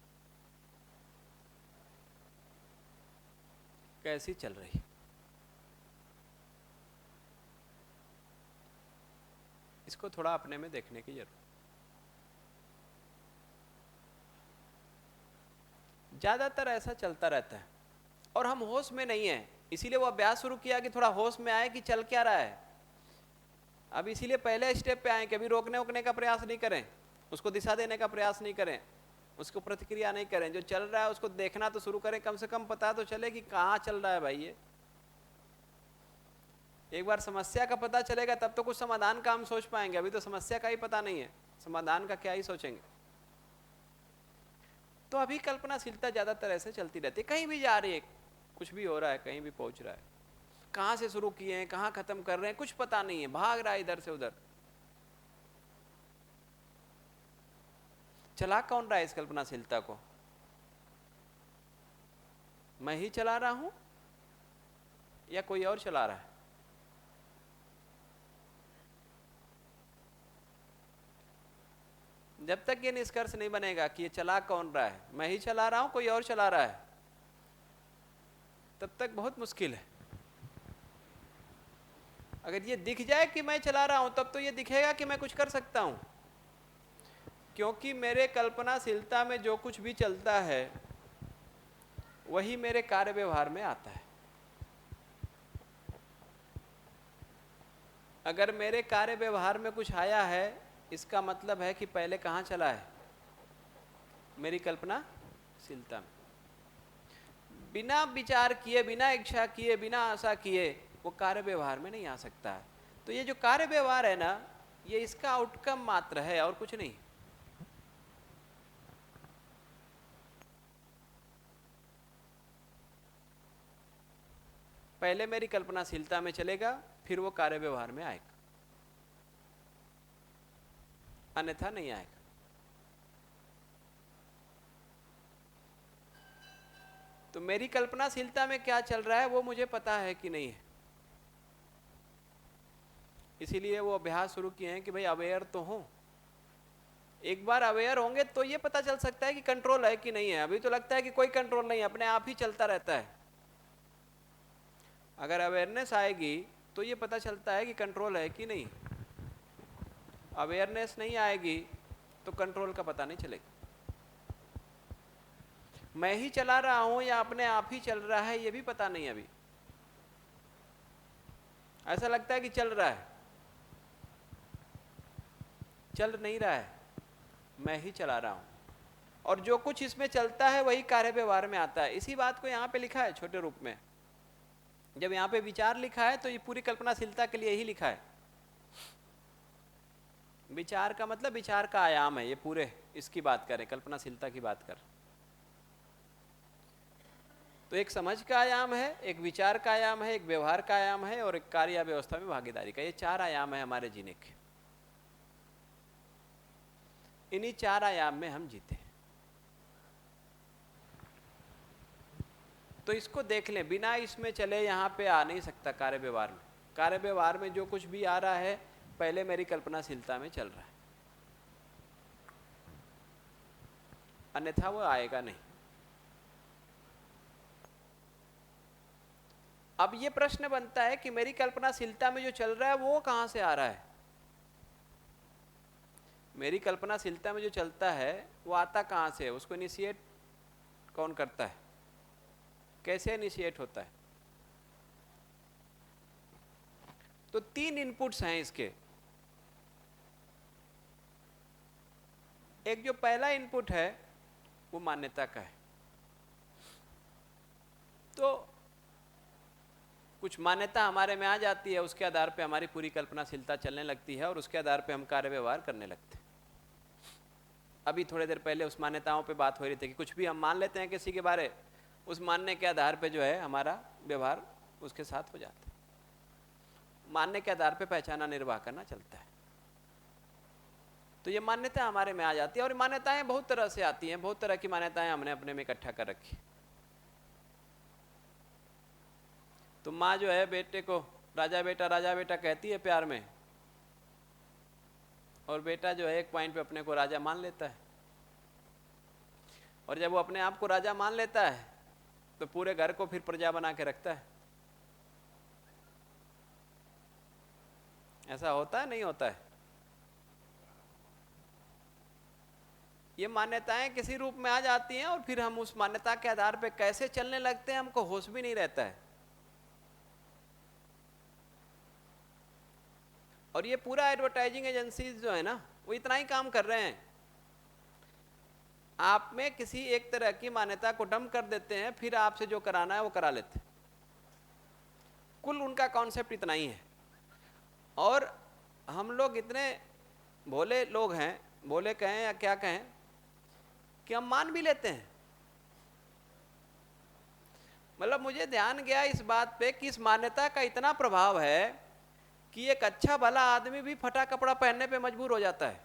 कैसी चल रही है। इसको थोड़ा अपने में देखने की जरूरत। ज्यादातर ऐसा चलता रहता है और हम होश में नहीं है, इसीलिए वो अभ्यास शुरू किया कि थोड़ा होश में आए कि चल क्या रहा है। अब इसीलिए पहले स्टेप पे आए कि अभी रोकने वोकने का प्रयास नहीं करें, उसको दिशा देने का प्रयास नहीं करें, उसको प्रतिक्रिया नहीं करें। जो चल रहा है उसको देखना तो शुरू करें, कम से कम पता तो चले कि कहाँ चल रहा है भाई ये। एक बार समस्या का पता चलेगा तब तो कुछ समाधान का हम सोच पाएंगे, अभी तो समस्या का ही पता नहीं है, समाधान का क्या ही सोचेंगे। तो अभी कल्पनाशीलता ज्यादातर ऐसे चलती रहती है, कहीं भी जा रही है, कुछ भी हो रहा है, कहीं भी पहुंच रहा है, कहां से शुरू किए हैं कहां खत्म कर रहे हैं कुछ पता नहीं है, भाग रहा है इधर से उधर। चला कौन रहा है इस कल्पनाशीलता को? मैं ही चला रहा हूं या कोई और चला रहा है? जब तक ये निष्कर्ष नहीं बनेगा कि ये चला कौन रहा है, मैं ही चला रहा हूं कोई और चला रहा है, तब तक बहुत मुश्किल है। अगर ये दिख जाए कि मैं चला रहा हूं तब तो ये दिखेगा कि मैं कुछ कर सकता हूं, क्योंकि मेरे कल्पनाशीलता में जो कुछ भी चलता है वही मेरे कार्य व्यवहार में आता है। अगर मेरे कार्य व्यवहार में कुछ आया है इसका मतलब है कि पहले कहाँ चला है, मेरी कल्पनाशीलता में। बिना विचार किए, बिना इच्छा किए, बिना आशा किए वो कार्य व्यवहार में नहीं आ सकता है। तो ये जो कार्य व्यवहार है ना, ये इसका आउटकम मात्र है और कुछ नहीं। पहले मेरी कल्पनाशीलता में चलेगा फिर वो कार्य व्यवहार में आएगा, अन्यथा नहीं आएगा। तो मेरी कल्पनाशीलता में क्या चल रहा है वो मुझे पता है कि नहीं है, इसीलिए वो अभ्यास शुरू किए हैं कि भाई अवेयर तो हो। एक बार अवेयर होंगे तो ये पता चल सकता है कि कंट्रोल है कि नहीं है। अभी तो लगता है कि कोई कंट्रोल नहीं है, अपने आप ही चलता रहता है। अगर अवेयरनेस आएगी तो ये पता चलता है कि कंट्रोल है कि नहीं। अवेयरनेस नहीं आएगी तो कंट्रोल का पता नहीं चलेगा। मैं ही चला रहा हूं या अपने आप ही चल रहा है ये भी पता नहीं। अभी ऐसा लगता है कि चल रहा है, चल नहीं रहा है, मैं ही चला रहा हूं। और जो कुछ इसमें चलता है वही कार्य व्यवहार में आता है। इसी बात को यहाँ पे लिखा है छोटे रूप में। जब यहाँ पे विचार लिखा है तो ये पूरी कल्पनाशीलता के लिए ही लिखा है। विचार का मतलब विचार का आयाम है, ये पूरे इसकी बात करें, कल्पनाशीलता की बात कर। तो तो एक समझ का आयाम है, एक विचार का आयाम है, एक व्यवहार का आयाम है और एक कार्य व्यवस्था में भागीदारी का। ये 4 आयाम है हमारे जीने के। इन्हीं 4 आयाम में हम जीते हैं। तो इसको देख लें, बिना इसमें चले यहाँ पे आ नहीं सकता कार्य व्यवहार में। कार्य व्यवहार में जो कुछ भी आ रहा है पहले मेरी कल्पनाशीलता में चल रहा है, अन्यथा वो आएगा नहीं। अब ये प्रश्न बनता है कि मेरी कल्पनाशीलता में जो चल रहा है वो कहाँ से आ रहा है? मेरी कल्पनाशीलता में जो चलता है वो आता कहाँ से है? उसको इनिशिएट कौन करता है? कैसे इनिशिएट होता है? तो 3 इनपुट्स हैं इसके। एक जो पहला इनपुट है वो मान्यता का है। तो कुछ मान्यता हमारे में आ जाती है, उसके आधार पे हमारी पूरी कल्पनाशीलता चलने लगती है और उसके आधार पे हम कार्य व्यवहार करने लगते हैं। अभी थोड़ी देर पहले उस मान्यताओं पे बात हो रही थी कि कुछ भी हम मान लेते हैं किसी के बारे, उस मानने के आधार पे जो है हमारा व्यवहार उसके साथ हो जाता है। मानने के आधार पे पहचाना निर्वाह करना चलता है। तो ये मान्यता हमारे में आ जाती है और मान्यताएं बहुत तरह से आती हैं, बहुत तरह की मान्यताएं हमने अपने में इकट्ठा कर रखी। तो माँ जो है बेटे को राजा बेटा कहती है प्यार में, और बेटा जो है एक पॉइंट पे अपने को राजा मान लेता है। और जब वो अपने आप को राजा मान लेता है तो पूरे घर को फिर प्रजा बना के रखता है। ऐसा होता है नहीं होता है? ये मान्यताएं किसी रूप में आ जाती हैं और फिर हम उस मान्यता के आधार पे कैसे चलने लगते हैं हमको होश भी नहीं रहता है। और ये पूरा एडवर्टाइजिंग एजेंसीज जो है ना वो इतना ही काम कर रहे हैं, आप में किसी एक तरह की मान्यता को डंप कर देते हैं, फिर आपसे जो कराना है वो करा लेते हैं। कुल उनका कॉन्सेप्ट इतना ही है। और हम लोग इतने भोले लोग हैं, भोले कहें या क्या कहें, कि हम मान भी लेते हैं। मतलब मुझे ध्यान गया इस बात पे कि इस मान्यता का इतना प्रभाव है कि एक अच्छा भला आदमी भी फटा कपड़ा पहनने पे मजबूर हो जाता है।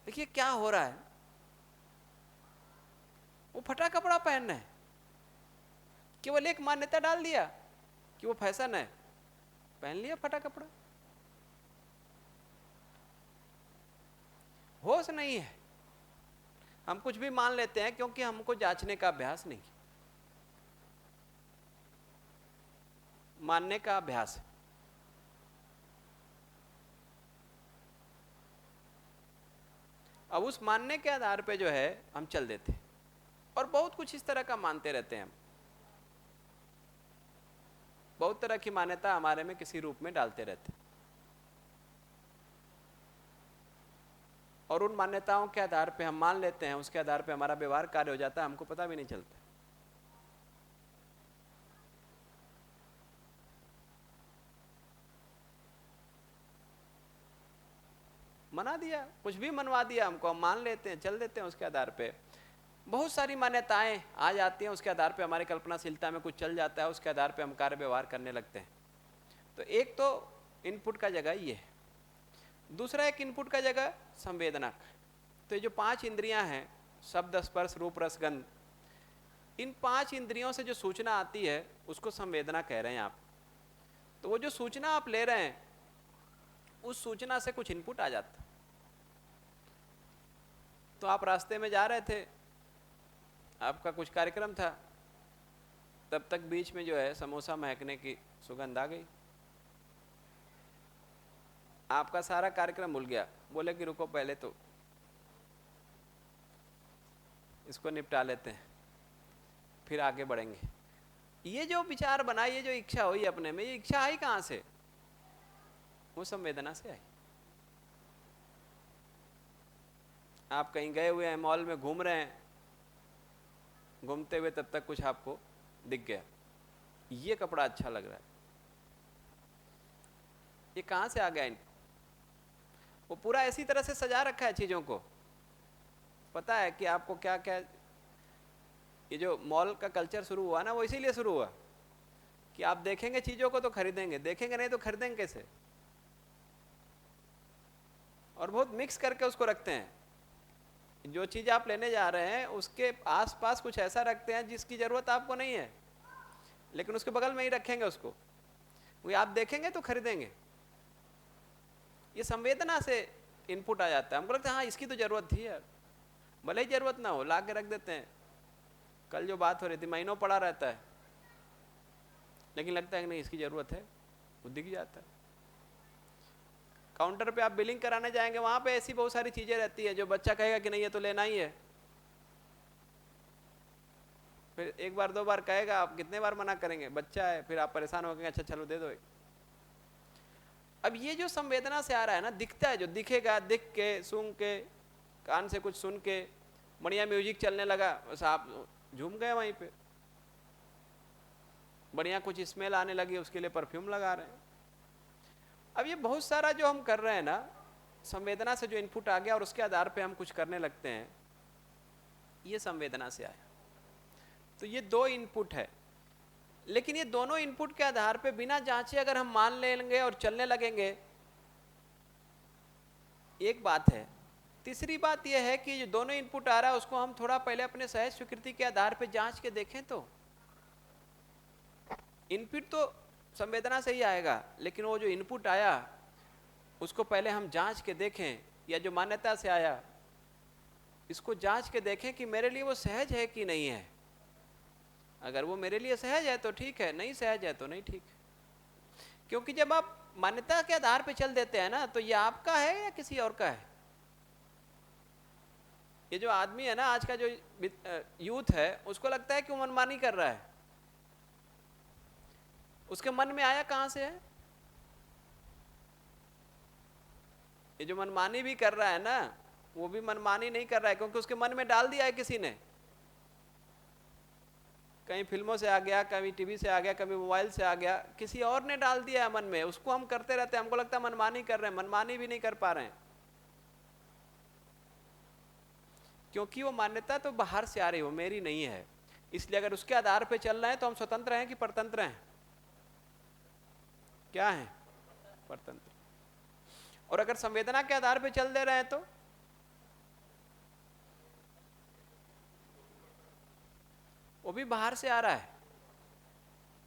देखिए क्या हो रहा है, वो फटा कपड़ा पहनना है, केवल एक मान्यता डाल दिया कि वो फैशन है, पहन लिया फटा कपड़ा। होश नहीं है, हम कुछ भी मान लेते हैं क्योंकि हमको जांचने का अभ्यास नहीं, मानने का अभ्यास है। अब उस मानने के आधार पे जो है हम चल देते हैं और बहुत कुछ इस तरह का मानते रहते हैं हम। बहुत तरह की मान्यता हमारे में किसी रूप में डालते रहते हैं और उन मान्यताओं के आधार पे हम मान लेते हैं, उसके आधार पे हमारा व्यवहार कार्य हो जाता है, हमको पता भी नहीं चलता। मना दिया, कुछ भी मनवा दिया हमको, हम मान लेते हैं, चल देते हैं उसके आधार पे। बहुत सारी मान्यताएं आ जाती हैं, उसके आधार पे हमारी कल्पनाशीलता में कुछ चल जाता है, उसके आधार पे हम कार्य व्यवहार करने लगते हैं। तो एक तो इनपुट का जगह ये है। दूसरा एक इनपुट का जगह संवेदना का। तो ये जो 5 इंद्रियां हैं, शब्द स्पर्श रूप रस गंध, इन 5 इंद्रियों से जो सूचना आती है उसको संवेदना कह रहे हैं आप। तो वो जो सूचना आप ले रहे हैं उस सूचना से कुछ इनपुट आ जाता। तो आप रास्ते में जा रहे थे, आपका कुछ कार्यक्रम था, तब तक बीच में जो है समोसा महकने की सुगंध आ गई, आपका सारा कार्यक्रम भूल गया। बोले कि रुको पहले तो इसको निपटा लेते हैं, फिर आगे बढ़ेंगे। ये जो विचार बना, ये जो इच्छा हुई अपने में, ये इच्छा आई कहाँ से? वो संवेदना से आई। आप कहीं गए हुए हैं, मॉल में घूम रहे हैं, घूमते हुए तब तक कुछ आपको दिख गया, ये कपड़ा अच्छा लग रहा है, ये कहाँ से आ गया इनको? वो पूरा ऐसी तरह से सजा रखा है चीज़ों को, पता है कि आपको क्या क्या ये जो मॉल का कल्चर शुरू हुआ ना, वो इसीलिए शुरू हुआ कि आप देखेंगे चीजों को तो खरीदेंगे, देखेंगे नहीं तो खरीदेंगे कैसे। और बहुत मिक्स करके उसको रखते हैं। जो चीज आप लेने जा रहे हैं उसके आसपास कुछ ऐसा रखते हैं जिसकी जरूरत आपको नहीं है, लेकिन उसके बगल में ही रखेंगे उसको, वो आप देखेंगे तो खरीदेंगे। ये संवेदना से इनपुट आ जाता है। हमको लगता है हाँ इसकी तो जरूरत थी यार, भले ही जरूरत ना हो ला के रख देते हैं। कल जो बात हो रही थी, महीनों पड़ा रहता है, लेकिन लगता है कि नहीं इसकी जरूरत है, वो दिख जाता है। काउंटर पे आप बिलिंग कराने जाएंगे, वहां पे ऐसी बहुत सारी चीजें रहती है जो बच्चा कहेगा कि नहीं ये तो लेना ही है, फिर एक बार दो बार कहेगा, आप कितने बार मना करेंगे, बच्चा है, फिर आप परेशान हो गए, अच्छा चलो दे दो एक। अब ये जो संवेदना से आ रहा है ना, दिखता है, जो दिखेगा, दिख के, सुन के, कान से कुछ सुन के, बढ़िया म्यूजिक चलने लगा, बस आप झूम गए वहीं पे। बढ़िया कुछ स्मेल आने लगी, उसके लिए परफ्यूम लगा रहे हैं। अब ये बहुत सारा जो हम कर रहे हैं ना, संवेदना से जो इनपुट आ गया और उसके आधार पे हम कुछ करने लगते हैं, ये संवेदना से आया। तो ये दो इनपुट है, लेकिन ये दोनों इनपुट के आधार पे बिना जांचे अगर हम मान लेंगे और चलने लगेंगे, एक बात है। तीसरी बात यह है कि जो दोनों इनपुट आ रहा है उसको हम थोड़ा पहले अपने सहज स्वीकृति के आधार पे जांच के देखें। तो इनपुट तो संवेदना से ही आएगा, लेकिन वो जो इनपुट आया उसको पहले हम जांच के देखें, या जो मान्यता से आया इसको जांच के देखें कि मेरे लिए वो सहज है कि नहीं है। अगर वो मेरे लिए सहज है तो ठीक है, नहीं सहज है तो नहीं ठीक है। क्योंकि जब आप मान्यता के आधार पे चल देते हैं ना, तो ये आपका है या किसी और का है। ये जो आदमी है ना, आज का जो यूथ है, उसको लगता है कि वो मनमानी कर रहा है। उसके मन में आया कहां से है? ये जो मनमानी भी कर रहा है ना, वो भी मनमानी नहीं कर रहा है क्योंकि उसके मन में डाल दिया है किसी ने। कहीं फिल्मों से आ गया, कभी टीवी से आ गया, कभी मोबाइल से आ गया, किसी और ने डाल दिया है मन में, उसको हम करते रहते हैं। हमको लगता है मनमानी कर रहे हैं, मनमानी भी नहीं कर पा रहे हैं, क्योंकि वो मान्यता तो बाहर से आ रही है, वो मेरी नहीं है। इसलिए अगर उसके आधार पे चल रहे हैं तो हम स्वतंत्र हैं कि परतंत्र हैं? क्या है? परतंत्र। और अगर संवेदना के आधार पे चल दे रहे हैं तो वो भी बाहर से आ रहा है।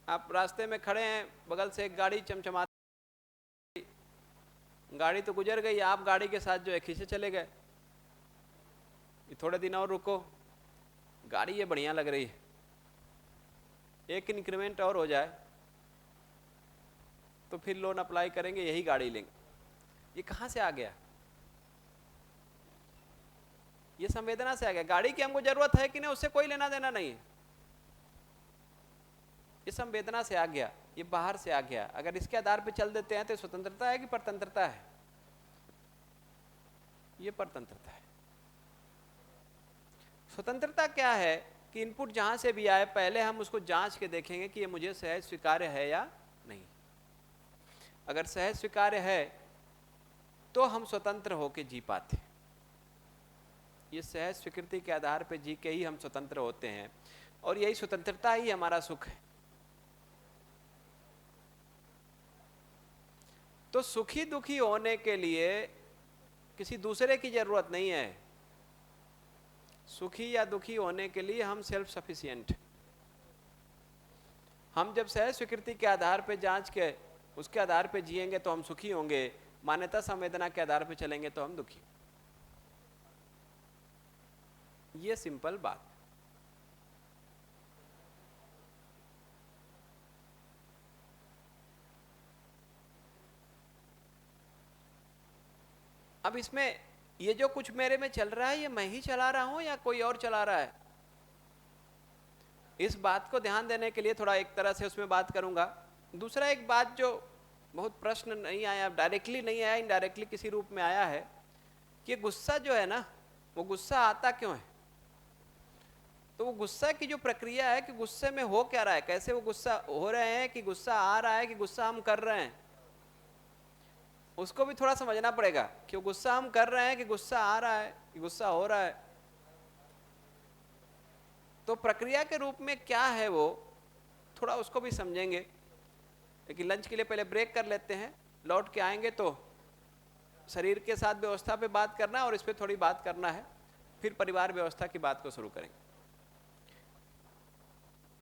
आप रास्ते में खड़े हैं, बगल से एक गाड़ी चमचमाती, गाड़ी तो गुजर गई, आप गाड़ी के साथ जो है खींचे चले गए। ये थोड़े दिन और रुको, गाड़ी ये बढ़िया लग रही है, एक इंक्रीमेंट और हो जाए तो फिर लोन अप्लाई करेंगे, यही गाड़ी लेंगे। ये कहां से आ गया? ये संवेदना से आ गया। गाड़ी की हमको जरूरत है कि नहीं, उससे कोई लेना देना नहीं है। ये संवेदना से आ गया, ये बाहर से आ गया। अगर इसके आधार पे चल देते हैं तो स्वतंत्रता है कि परतंत्रता है? ये परतंत्रता है। स्वतंत्रता क्या है कि इनपुट जहां से भी आए, पहले हम उसको जांच के देखेंगे कि ये मुझे सहज स्वीकार्य है या नहीं। अगर सहज स्वीकार्य है तो हम स्वतंत्र होकर जी पाते। ये सहज स्वीकृति के आधार पर जी के ही हम स्वतंत्र होते हैं, और यही स्वतंत्रता ही हमारा सुख है। तो सुखी दुखी होने के लिए किसी दूसरे की जरूरत नहीं है। सुखी या दुखी होने के लिए हम सेल्फ सफिशिएंट। हम जब सहज स्वीकृति के आधार पर जांच के उसके आधार पर जिएंगे तो हम सुखी होंगे, मान्यता संवेदना के आधार पर चलेंगे तो हम दुखी। ये सिंपल बात। अब इसमें ये जो कुछ मेरे में चल रहा है, ये मैं ही चला रहा हूं या कोई और चला रहा है? इस बात को ध्यान देने के लिए थोड़ा एक तरह से उसमें बात करूंगा। दूसरा एक बात जो बहुत प्रश्न नहीं आया, डायरेक्टली नहीं आया, इनडायरेक्टली किसी रूप में आया है कि गुस्सा जो है ना, वो गुस्सा आता क्यों है? तो वो गुस्सा की जो प्रक्रिया है कि गुस्से में हो क्या रहा है, कैसे वो गुस्सा हो रहे हैं, कि गुस्सा आ रहा है कि गुस्सा हम कर रहे हैं, उसको भी थोड़ा समझना पड़ेगा कि वो गुस्सा हम कर रहे हैं कि गुस्सा आ रहा है कि गुस्सा हो रहा है। तो प्रक्रिया के रूप में क्या है वो थोड़ा उसको भी समझेंगे। लेकिन लंच के लिए पहले ब्रेक कर लेते हैं, लौट के आएंगे तो शरीर के साथ व्यवस्था पे बात करना है और इस पे थोड़ी बात करना है, फिर परिवार व्यवस्था की बात को शुरू करेंगे।